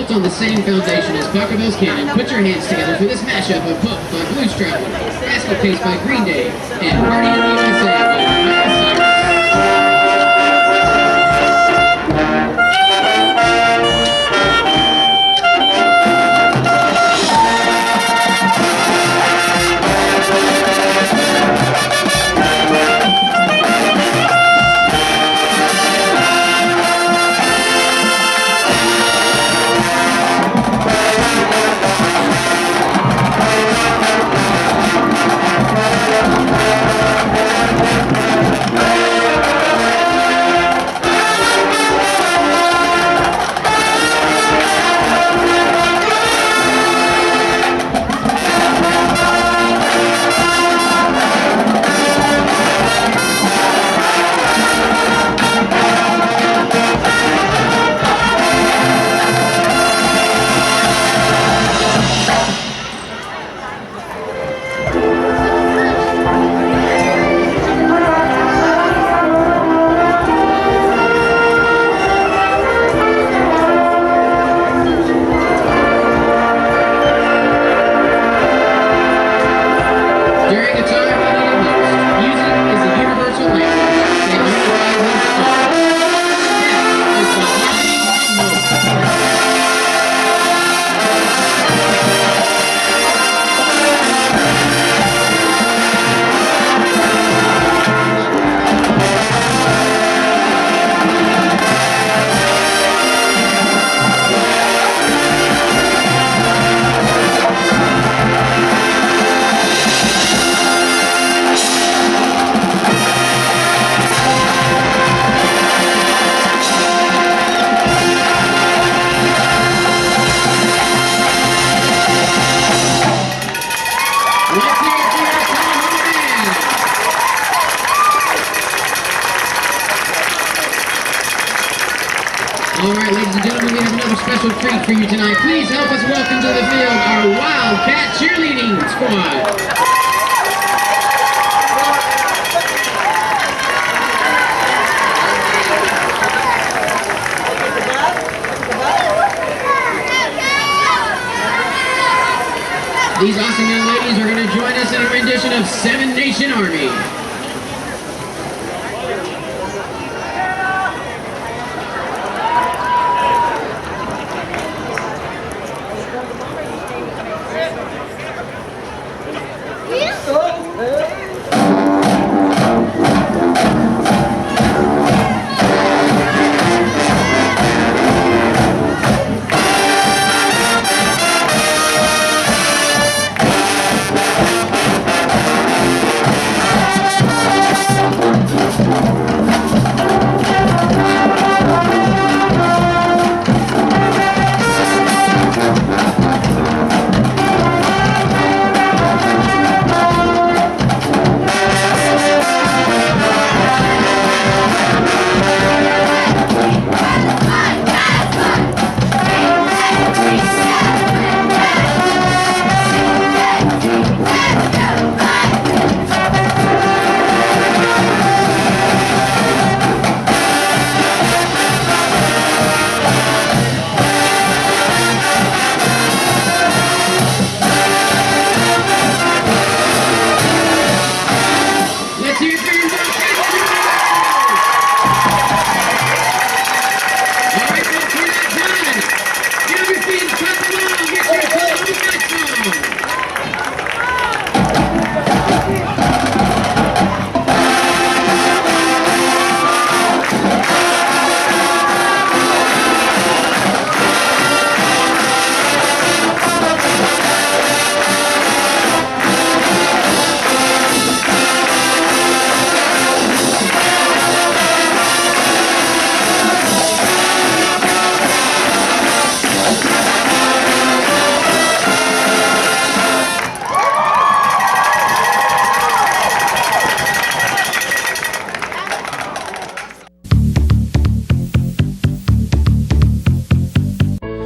built on the same foundation as Taco Bell's Cannon, put your hands together for this mashup of Puff by Blues Traveler, Basket Case by Green Day, and Party in the USA by Miley Cyrus. All right, ladies and gentlemen, we have another special treat for you tonight. Please help us welcome to the field our Wildcat cheerleading squad. These awesome young ladies are going to join us in a rendition of Seven Nation Army.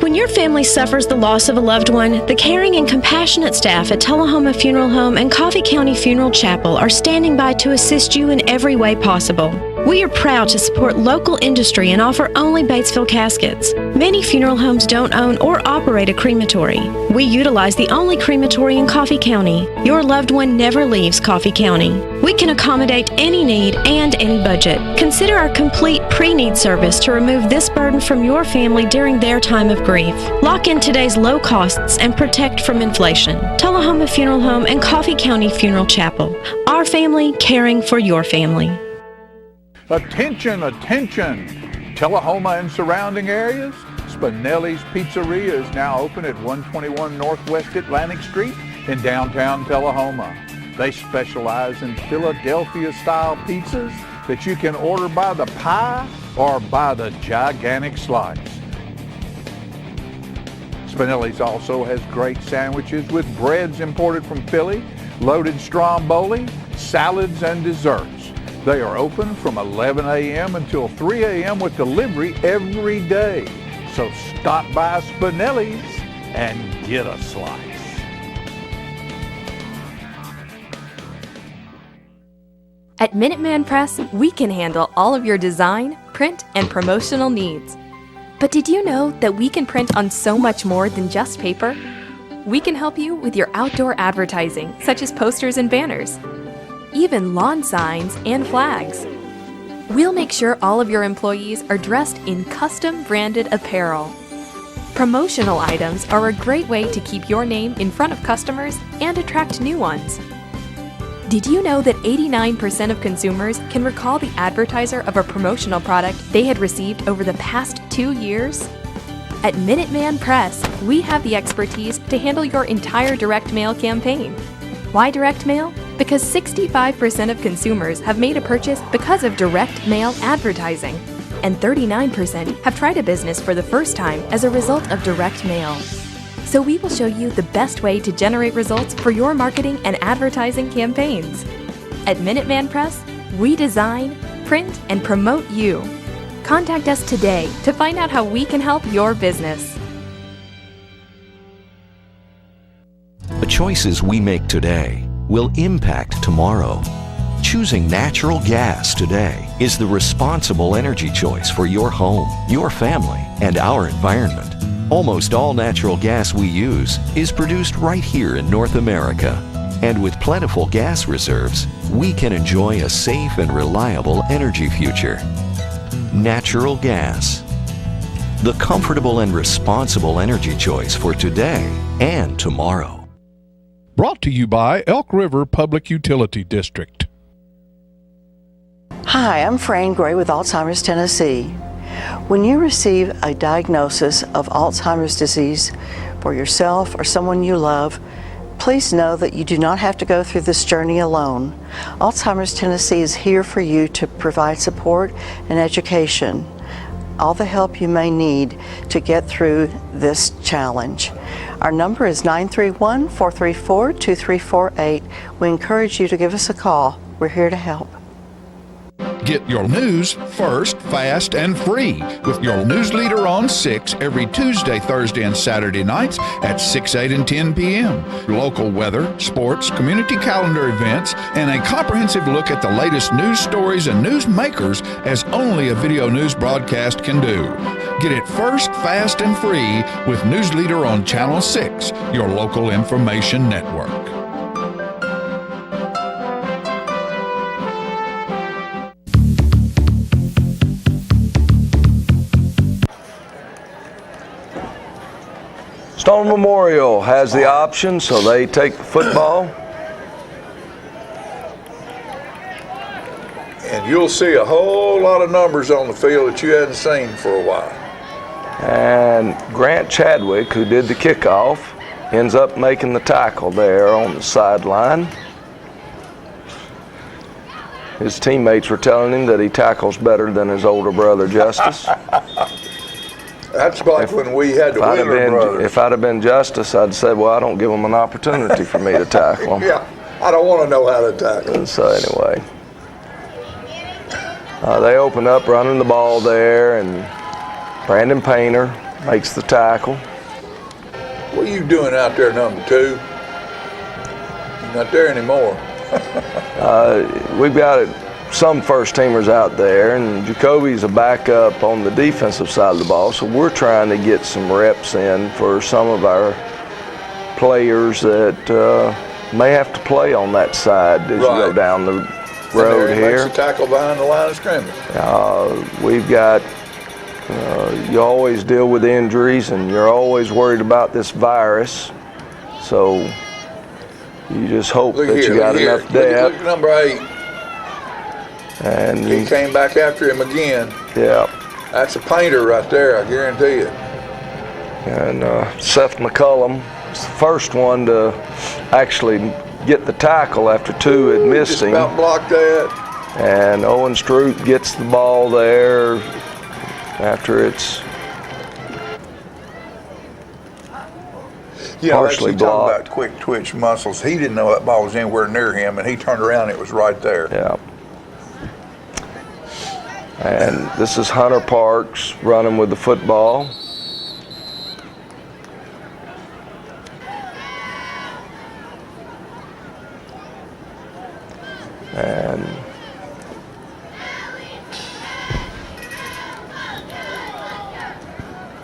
When your family suffers the loss of a loved one, the caring and compassionate staff at Tullahoma Funeral Home and Coffee County Funeral Chapel are standing by to assist you in every way possible. We are proud to support local industry and offer only Batesville caskets. Many funeral homes don't own or operate a crematory. We utilize the only crematory in Coffee County. Your loved one never leaves Coffee County. We can accommodate any need and any budget. Consider our complete pre-need service to remove this burden from your family during their time of grief. Lock in today's low costs and protect from inflation. Tullahoma Funeral Home and Coffee County Funeral Chapel. Our family caring for your family. Attention, attention! Tullahoma and surrounding areas, Spinelli's Pizzeria is now open at 121 Northwest Atlantic Street in downtown Tullahoma. They specialize in Philadelphia-style pizzas that you can order by the pie or by the gigantic slice. Spinelli's also has great sandwiches with breads imported from Philly, loaded stromboli, salads, and desserts. They are open from 11 a.m. until 3 a.m. with delivery every day. So stop by Spinelli's and get a slice. At Minuteman Press, we can handle all of your design, print, and promotional needs. But did you know that we can print on so much more than just paper? We can help you with your outdoor advertising, such as posters and banners, even lawn signs and flags. We'll make sure all of your employees are dressed in custom branded apparel. Promotional items are a great way to keep your name in front of customers and attract new ones. Did you know that 89% of consumers can recall the advertiser of a promotional product they had received over the past 2 years? At Minuteman Press, we have the expertise to handle your entire direct mail campaign. Why direct mail? Because 65% of consumers have made a purchase because of direct mail advertising, and 39% have tried a business for the first time as a result of direct mail. So we will show you the best way to generate results for your marketing and advertising campaigns. At Minuteman Press, we design, print, and promote you. Contact us today to find out how we can help your business. The choices we make today will impact tomorrow. Choosing natural gas today is the responsible energy choice for your home, your family, and our environment. Almost all natural gas we use is produced right here in North America. And with plentiful gas reserves, we can enjoy a safe and reliable energy future. Natural gas. The comfortable and responsible energy choice for today and tomorrow. Brought to you by Elk River Public Utility District. Hi, I'm Fran Gray with Alzheimer's Tennessee. When you receive a diagnosis of Alzheimer's disease for yourself or someone you love, please know that you do not have to go through this journey alone. Alzheimer's Tennessee is here for you to provide support and education, all the help you may need to get through this challenge. Our number is 931-434-2348. We encourage you to give us a call. We're here to help. Get your news first, fast, and free with your news leader on 6 every Tuesday, Thursday, and Saturday nights at 6, 8, and 10 p.m. Local weather, sports, community calendar events, and a comprehensive look at the latest news stories and news makers as only a video news broadcast can do. Get it first, fast, and free with News Leader on Channel 6, your local information network. Stone Memorial has the option, so they take the football. And you'll see a whole lot of numbers on the field that you hadn't seen for a while. And Grant Chadwick, who did the kickoff, ends up making the tackle there on the sideline. His teammates were telling him that he tackles better than his older brother, Justice. That's like when we had the Wheeler brothers. If I'd have been Justice, I'd say, well, I don't give him an opportunity for me to tackle him. Yeah, I don't want to know how to tackle him. So anyway, they open up running the ball there, and Brandon Painter makes the tackle. What are you doing out there, number 2? You're not there anymore. We've got it some first teamers out there, and Jacoby's a backup on the defensive side of the ball, so we're trying to get some reps in for some of our players that may have to play on that side as you go down the road here. Makes a tackle behind the line of scrimmage. We've got, you always deal with injuries, and you're always worried about this virus, so you just hope that you got enough depth. Look at number 8. And he came back after him again. Yeah. That's a painter right there, I guarantee you. And Seth McCullum was the first one to actually get the tackle after 2 had missed just him. About blocked that. And Owen Stroop gets the ball there after it's partially blocked. Talking about quick twitch muscles. He didn't know that ball was anywhere near him, and he turned around and it was right there. Yeah. And this is Hunter Parks running with the football. And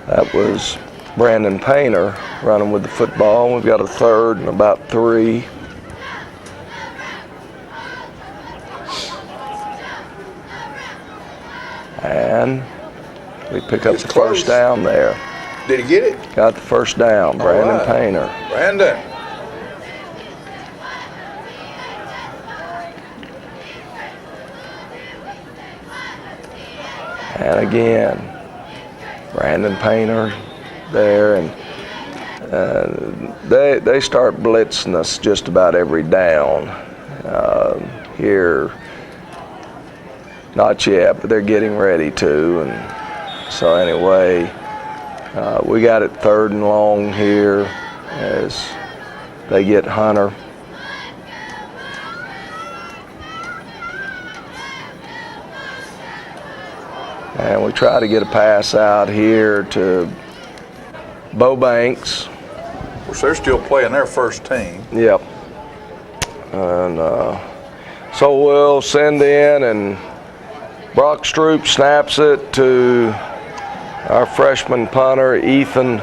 that was Brandon Painter running with the football. We've got a third and about 3. And we pick up the first down there. Did he get it? Got the first down, Brandon Painter. Brandon. And again, Brandon Painter there, and they start blitzing us just about every down here. Not yet, but they're getting ready to. And so anyway, we got it 3rd and long here as they get Hunter. And we try to get a pass out here to Bo Banks. Of course, they're still playing their first team. Yep. And so we'll send in, and Brock Stroop snaps it to our freshman punter, Ethan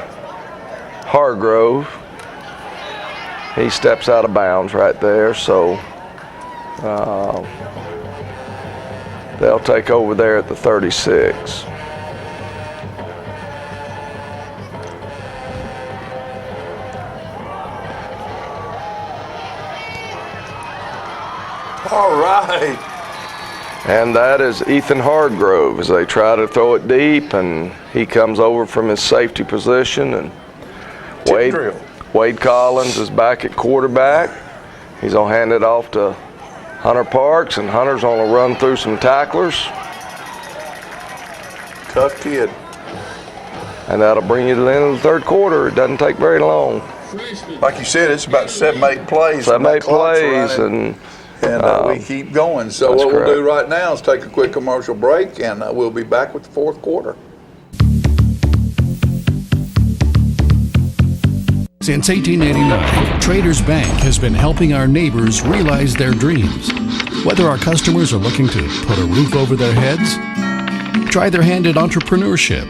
Hargrove. He steps out of bounds right there, so they'll take over there at the 36. All right. And that is Ethan Hargrove as they try to throw it deep, and he comes over from his safety position, and Wade Collins is back at quarterback. He's going to hand it off to Hunter Parks, and Hunter's going to run through some tacklers. Tough kid. And that'll bring you to the end of the 3rd quarter. It doesn't take very long. Like you said, it's about 7-8 plays. 7-8 plays, and we keep going. So what we'll do right now is take a quick commercial break, and we'll be back with the 4th quarter. Since 1889, Traders Bank has been helping our neighbors realize their dreams. Whether our customers are looking to put a roof over their heads, try their hand at entrepreneurship,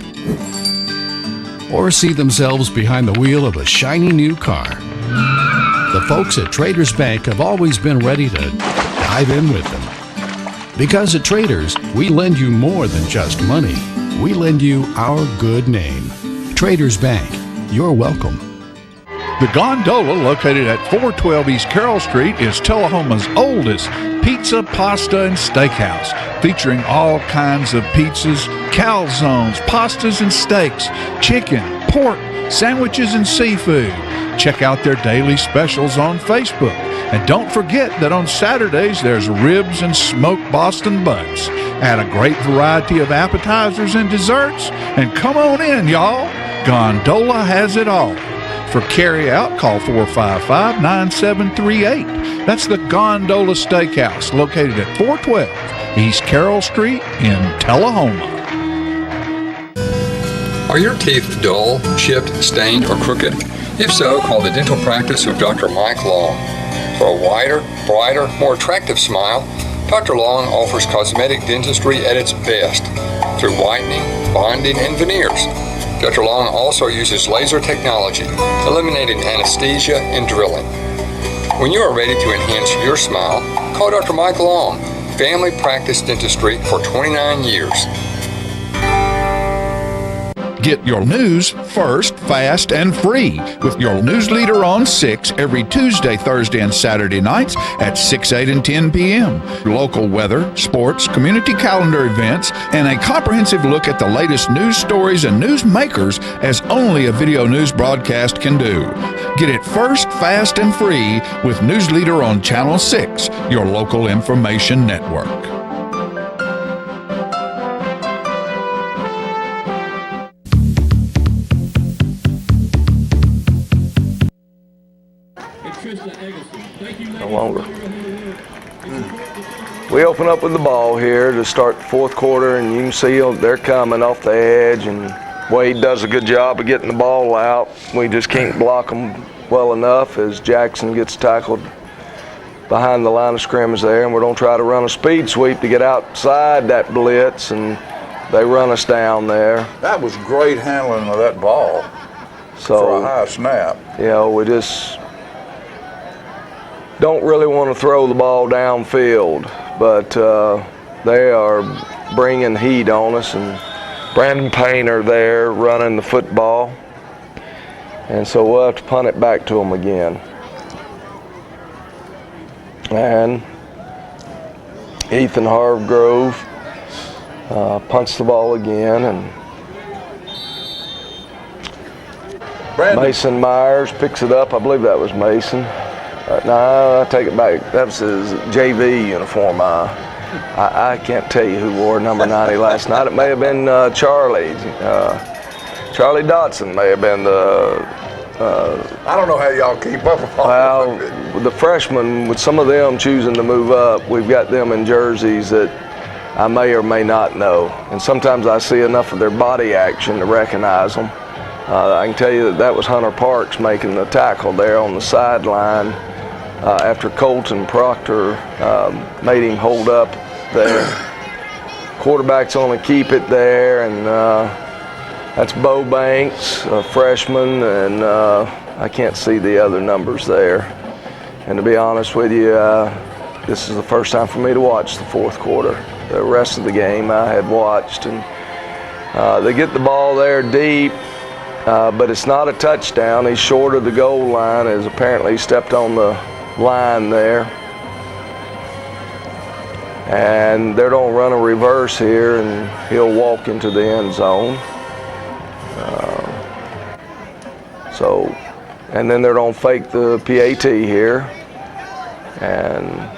or see themselves behind the wheel of a shiny new car, the folks at Traders Bank have always been ready to dive in with them. Because at Traders, we lend you more than just money. We lend you our good name. Traders Bank, you're welcome. The Gondola, located at 412 East Carroll Street, is Tullahoma's oldest pizza, pasta, and steakhouse, featuring all kinds of pizzas, calzones, pastas, and steaks, chicken, pork, sandwiches, and seafood. Check out their daily specials on Facebook. And don't forget that on Saturdays there's ribs and smoked Boston butts. Add a great variety of appetizers and desserts, and come on in, y'all. Gondola has it all. For carry-out, call 455-9738. That's the Gondola Steakhouse, located at 412 East Carroll Street in Tullahoma. Are your teeth dull, chipped, stained, or crooked? If so, call the dental practice of Dr. Mike Long. For a wider, brighter, more attractive smile, Dr. Long offers cosmetic dentistry at its best through whitening, bonding, and veneers. Dr. Long also uses laser technology, eliminating anesthesia and drilling. When you are ready to enhance your smile, call Dr. Mike Long, Family Practice Dentistry for 29 years. Get your news first, fast, and free with your news leader on 6 every Tuesday, Thursday, and Saturday nights at 6, 8, and 10 p.m. Local weather, sports, community calendar events, and a comprehensive look at the latest news stories and news makers as only a video news broadcast can do. Get it first, fast, and free with News Leader on Channel 6, your local information network. No longer. We open up with the ball here to start the fourth quarter, and you can see they're coming off the edge, and Wade does a good job of getting the ball out. We just can't block them well enough as Jackson gets tackled behind the line of scrimmage there, and we're going to try to run a speed sweep to get outside that blitz, and they run us down there. That was great handling of that ball for a high snap. You know, we just don't really want to throw the ball downfield, but they are bringing heat on us, and Brandon Painter there running the football, and so we'll have to punt it back to them again. And Ethan Hargrove punts the ball again, and Mason Myers picks it up. I believe that was Mason. No, I take it back. That was his JV uniform. I can't tell you who wore number 90 last night. It may have been Charlie. Charlie Dotson may have been the... I don't know how y'all keep up with all Well, the freshmen, with some of them choosing to move up, we've got them in jerseys that I may or may not know. And sometimes I see enough of their body action to recognize them. I can tell you that was Hunter Parks making the tackle there on the sideline after Colton Proctor made him hold up there. Quarterbacks only keep it there, and that's Bo Banks, a freshman, and I can't see the other numbers there. And to be honest with you, this is the first time for me to watch the fourth quarter. The rest of the game I had watched, and they get the ball there deep. But it's not a touchdown. He's short of the goal line, as apparently he stepped on the line there. And they're going to run a reverse here, and he'll walk into the end zone. And then they're going to fake the PAT here. And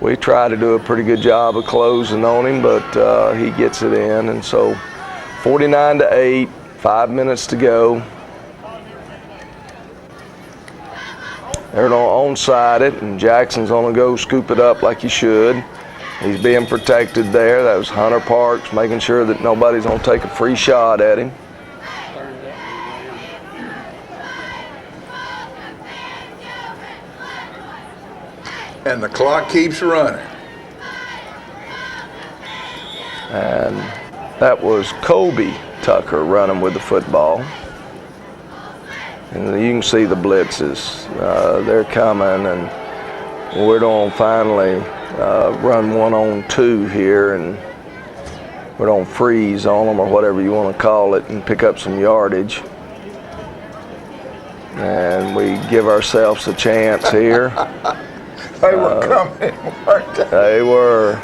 we try to do a pretty good job of closing on him, but he gets it in. And so 49-8. 5 minutes to go. They're going to onside it, and Jackson's going to go scoop it up like he should. He's being protected there. That was Hunter Parks making sure that nobody's going to take a free shot at him. And the clock keeps running. And that was Kobe Tucker running with the football. And you can see the blitzes. They're coming, and we're going to finally run 1-on-2 here, and we're going to freeze on them, or whatever you want to call it, and pick up some yardage. And we give ourselves a chance here. They were coming, weren't they? They were.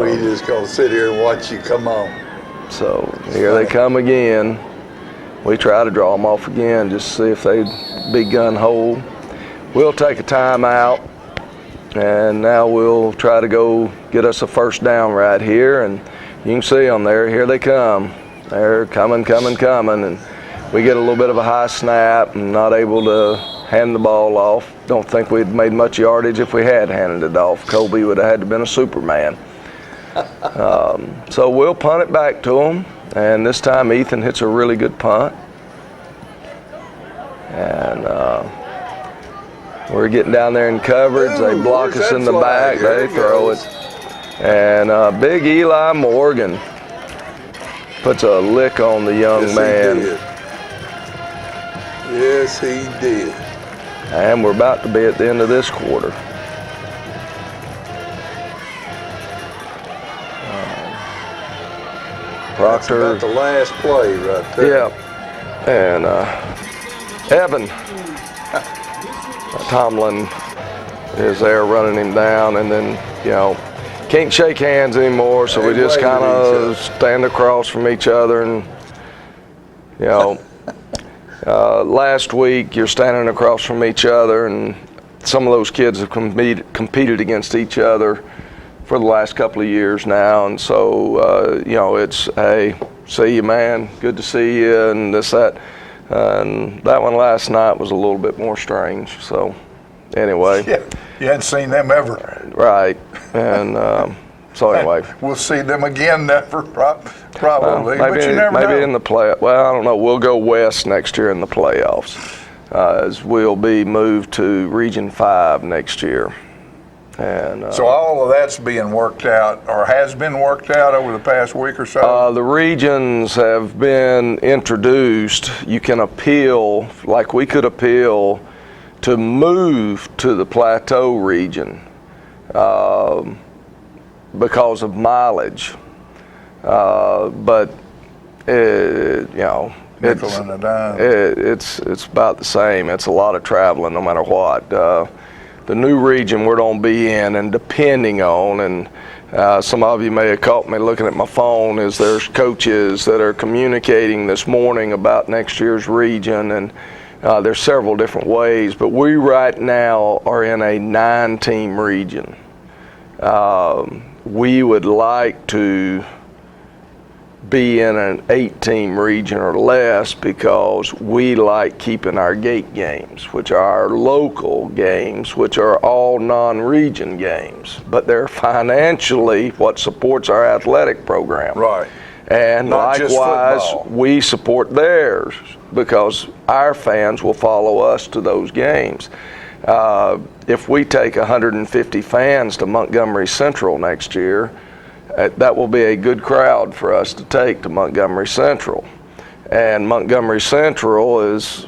We just going to sit here and watch you come on. So here they come again. We try to draw them off again just to see if they'd be gun-ho. We'll take a timeout, and now we'll try to go get us a first down right here. And you can see them there. Here they come. They're coming, and we get a little bit of a high snap and not able to hand the ball off. Don't think we'd made much yardage if we had handed it off. Kobe would have had to been a Superman. So we'll punt it back to him, and this time Ethan hits a really good punt. And We're getting down there in coverage. They block us in the back. They throw it. And big Eli Morgan puts a lick on the young man. He did. Yes, he did. And we're about to be at the end of this quarter. Proctor. That's about the last play right there. Yeah. And Evan Tomlin is there running him down, and then, can't shake hands anymore, so we just kind of stand across from each other. And, last week you're standing across from each other, and some of those kids have competed against each other for the last couple of years now, and so it's, hey, see you, man, good to see you, and this, that, and that one last night was a little bit more strange. So anyway, yeah, you hadn't seen them ever, right? And so anyway, we'll see them again never, probably, but you never know. Maybe in the play. Well, I don't know. We'll go west next year in the playoffs, as we'll be moved to Region 5 next year. And so all of that's being worked out, or has been worked out over the past week or so? The regions have been introduced. You can appeal, like we could appeal to move to the Plateau region because of mileage. But, Nickel and a dime. It's about the same. It's a lot of traveling no matter what. The new region we're going to be in, and depending on, and some of you may have caught me looking at my phone, is there's coaches that are communicating this morning about next year's region, and there's several different ways, but we right now are in a 9-team region. We would like to be in an 8-team region or less, because we like keeping our gate games, which are our local games, which are all non-region games, but they're financially what supports our athletic program. Right. And Not just likewise, football. we support theirs, because our fans will follow us to those games. If we take 150 fans to Montgomery Central next year, that will be a good crowd for us to take to Montgomery Central. And Montgomery Central is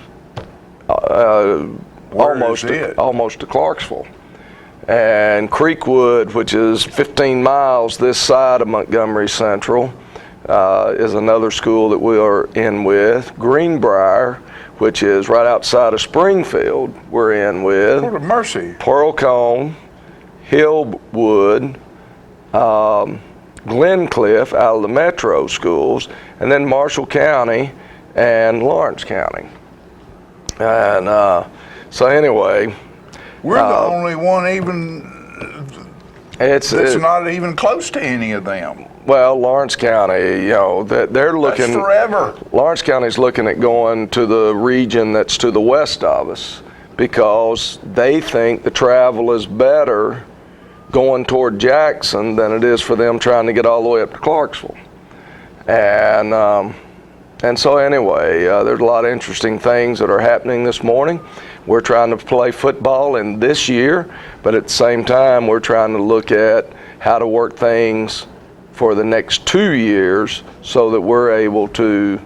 almost to Clarksville. And Creekwood, which is 15 miles this side of Montgomery Central, is another school that we are in with. Greenbrier, which is right outside of Springfield, we're in with. What a mercy. Pearl-Cohn, Hillwood, Glencliff out of the metro schools, and then Marshall County and Lawrence County. And so anyway, we're the only one that's not even close to any of them. Well, Lawrence County, they're looking. That's forever. Lawrence County's looking at going to the region that's to the west of us, because they think the travel is better going toward Jackson than it is for them trying to get all the way up to Clarksville. And so anyway, there's a lot of interesting things that are happening this morning. We're trying to play football in this year, but at the same time, we're trying to look at how to work things for the next 2 years so that we're able to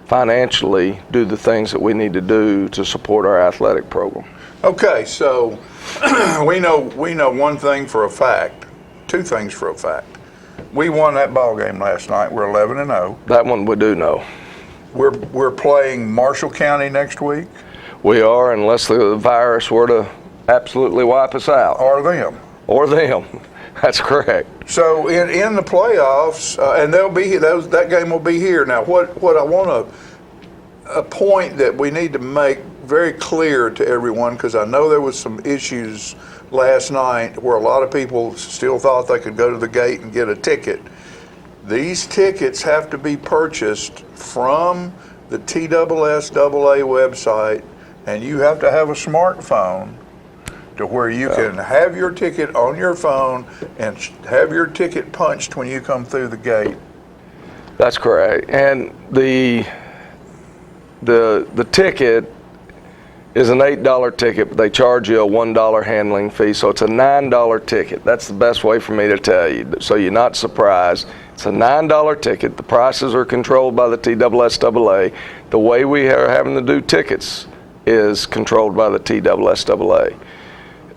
financially do the things that we need to do to support our athletic program. Okay, so we know one thing for a fact, two things for a fact. We won that ball game last night. We're 11-0. That one we do know. We're playing Marshall County next week. We are, unless the virus were to absolutely wipe us out. Or them. Or them. That's correct. So in the playoffs, and they'll be that game will be here. Now, what I want a point that we need to make very clear to everyone, because I know there was some issues last night where a lot of people still thought they could go to the gate and get a ticket. These tickets have to be purchased from the TSSAA website, and you have to have a smartphone to where you can have your ticket on your phone and have your ticket punched when you come through the gate. That's correct. And the ticket is an $8 ticket, but they charge you a $1 handling fee, so it's a $9 ticket. That's the best way for me to tell you, so you're not surprised. It's a $9 ticket. The prices are controlled by the TSSAA. The way we are having to do tickets is controlled by the TSSAA.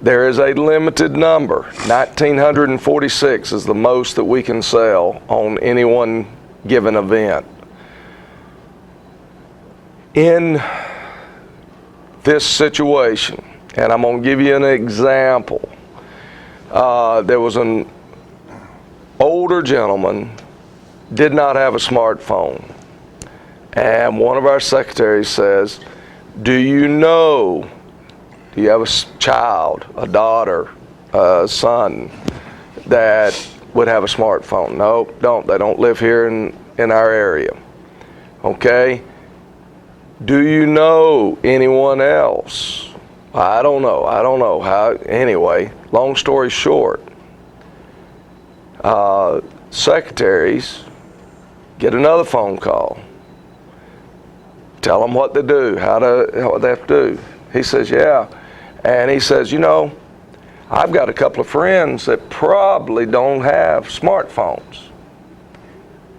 There is a limited number. 1,946 is the most that we can sell on any one given event. In this situation, and I'm going to give you an example. There was an older gentleman, did not have a smartphone, and one of our secretaries says, do you have a child, a daughter, a son that would have a smartphone? No, don't. They don't live here in our area. Okay? Do you know anyone else? I don't know how. Anyway, long story short, secretaries get another phone call. Tell them what to do, what they have to do. He says, yeah. And he says, I've got a couple of friends that probably don't have smartphones.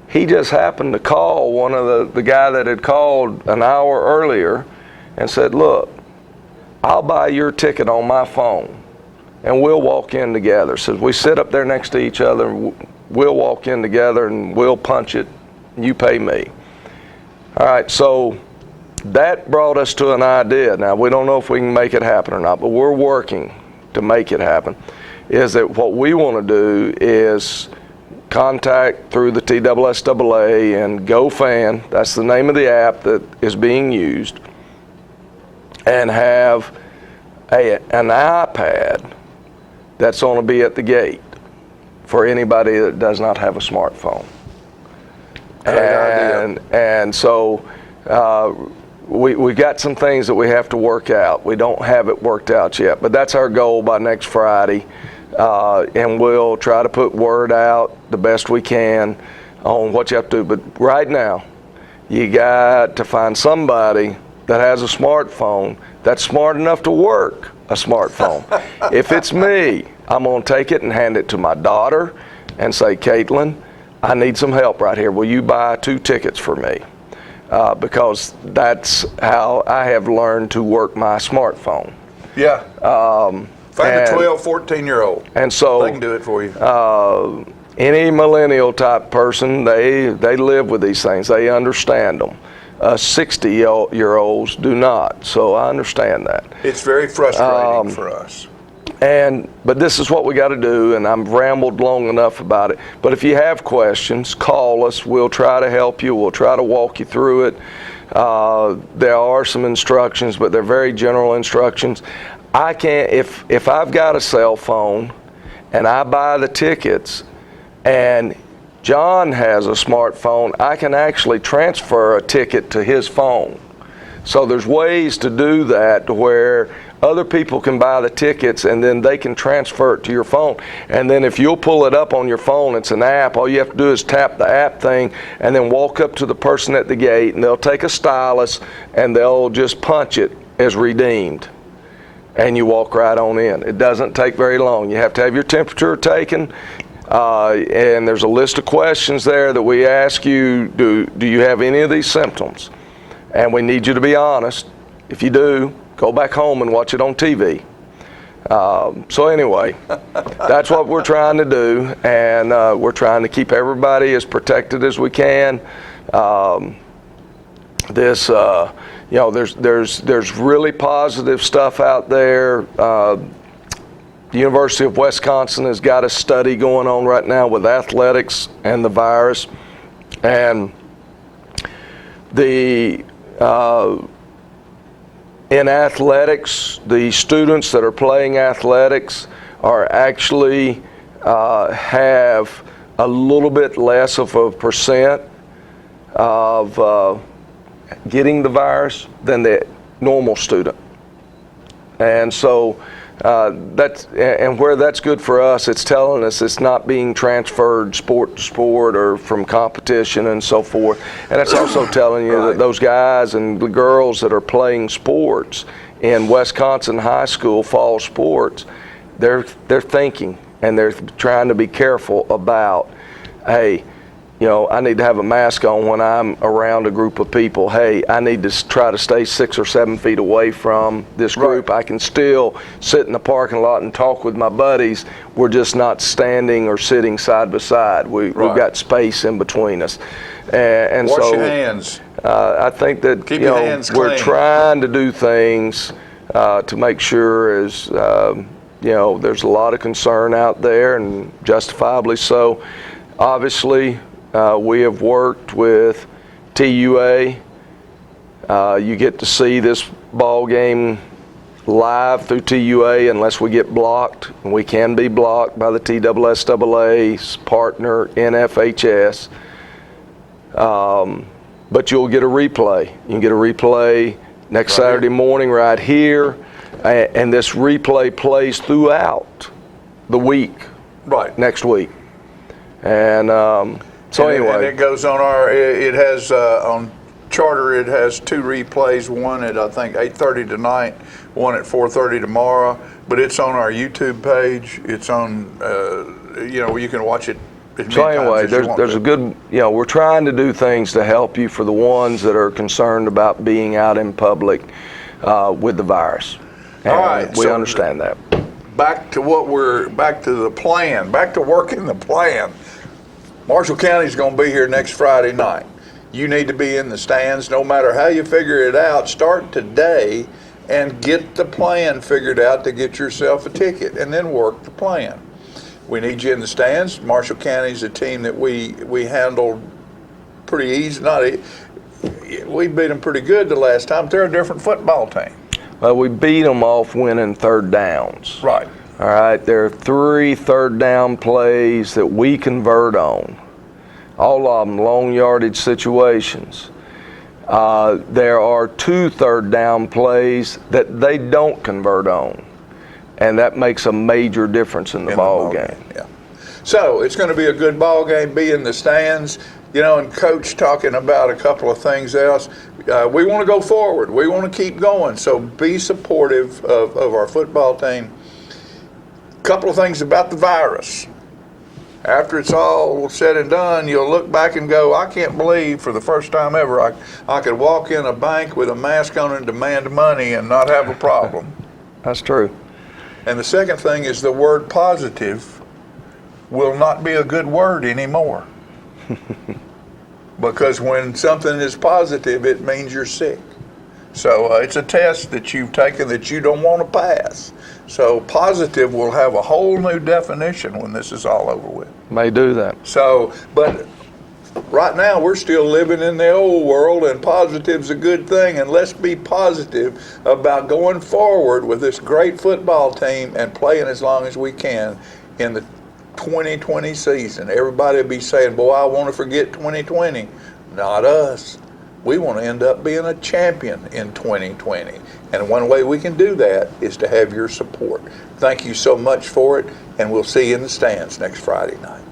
He just happened to call one of the guy that had called an hour earlier and said, look, I'll buy your ticket on my phone and we'll walk in together. Says we sit up there next to each other and we'll walk in together and we'll punch it and you pay me. All right, so that brought us to an idea. Now, we don't know if we can make it happen or not, but we're working to make it happen. Is that what we want to do is contact through the TSSAA and GoFan, that's the name of the app that is being used, and have an iPad that's going to be at the gate for anybody that does not have a smartphone. And so we got some things that we have to work out. We don't have it worked out yet, but that's our goal by next Friday. And we'll try to put word out the best we can on what you have to do. But right now, you got to find somebody that has a smartphone that's smart enough to work a smartphone. If it's me, I'm going to take it and hand it to my daughter and say, Caitlin, I need some help right here. Will you buy 2 tickets for me? Because that's how I have learned to work my smartphone. Yeah. Find a 12, 14-year-old. And so they can do it for you. Any millennial type person, they live with these things. They understand them. 60-year-olds do not. So I understand that. It's very frustrating for us. But this is what we got to do, and I've rambled long enough about it. But if you have questions, call us. We'll try to help you. We'll try to walk you through it. There are some instructions, but they're very general instructions. I can't, if I've got a cell phone and I buy the tickets and John has a smartphone, I can actually transfer a ticket to his phone. So there's ways to do that to where other people can buy the tickets and then they can transfer it to your phone. And then if you'll pull it up on your phone, it's an app. All you have to do is tap the app thing and then walk up to the person at the gate and they'll take a stylus and they'll just punch it as redeemed. And you walk right on in. It doesn't take very long. You have to have your temperature taken, and there's a list of questions there that we ask you, do you have any of these symptoms? And we need you to be honest. If you do, go back home and watch it on TV. So anyway, that's what we're trying to do, and we're trying to keep everybody as protected as we can. There's really positive stuff out there. The University of Wisconsin has got a study going on right now with athletics and the virus. And in athletics, the students that are playing athletics are actually have a little bit less of a percent of getting the virus than the normal student. And so and where that's good for us, it's telling us it's not being transferred sport to sport or from competition and so forth. And it's also telling you that those guys and the girls that are playing sports in Wisconsin high school fall sports, they're thinking and they're trying to be careful about, hey, you know, I need to have a mask on when I'm around a group of people. Hey, I need to try to stay 6 or 7 feet away from this group. I can still sit in the parking lot and talk with my buddies. We're just not standing or sitting side by side. We've got space in between us. And Wash so your hands. I think that Keep your hands clean. we're trying to do things to make sure as you know, there's a lot of concern out there, and justifiably so. Obviously, we have worked with TUA. You get to see this ball game live through TUA unless we get blocked, and we can be blocked by the TSSAA's partner NFHS. But you'll get a replay. You can get a replay next Saturday morning right here, and this replay plays throughout the week. Next week, and so anyway, and it goes on it has on Charter, it has 2 replays, one at I think 8:30 tonight, one at 4:30 tomorrow, but it's on our YouTube page. It's on, you know, you can watch it as many so anyway, times as you want there's to. a good, you know, we're trying to do things to help you for the ones that are concerned about being out in public with the virus. And all right, we so understand that. Back to the plan, back to working the plan. Marshall County's going to be here next Friday night. You need to be in the stands no matter how you figure it out. Start today and get the plan figured out to get yourself a ticket, and then work the plan. We need you in the stands. Marshall County's a team that we handled pretty easy. We beat them pretty good the last time. They're a different football team. Well, we beat them off winning third downs. Right. All right, there are 3 third down plays that we convert on. All of them long yardage situations. There are 2 third down plays that they don't convert on, and that makes a major difference in the ball game. Yeah. So it's going to be a good ball game. Be in the stands. You know, and Coach talking about a couple of things else. We want to go forward. We want to keep going. So be supportive of our football team. Couple of things about the virus. After it's all said and done, you'll look back and go, I can't believe for the first time ever I could walk in a bank with a mask on and demand money and not have a problem. That's true. And the second thing is the word positive will not be a good word anymore. Because when something is positive, it means you're sick. So it's a test that you've taken that you don't want to pass. So positive will have a whole new definition when this is all over with. May do that. So, but right now we're still living in the old world, and positive's a good thing. And let's be positive about going forward with this great football team and playing as long as we can in the 2020 season. Everybody will be saying, boy, I want to forget 2020. Not us. We want to end up being a champion in 2020. And one way we can do that is to have your support. Thank you so much for it, and we'll see you in the stands next Friday night.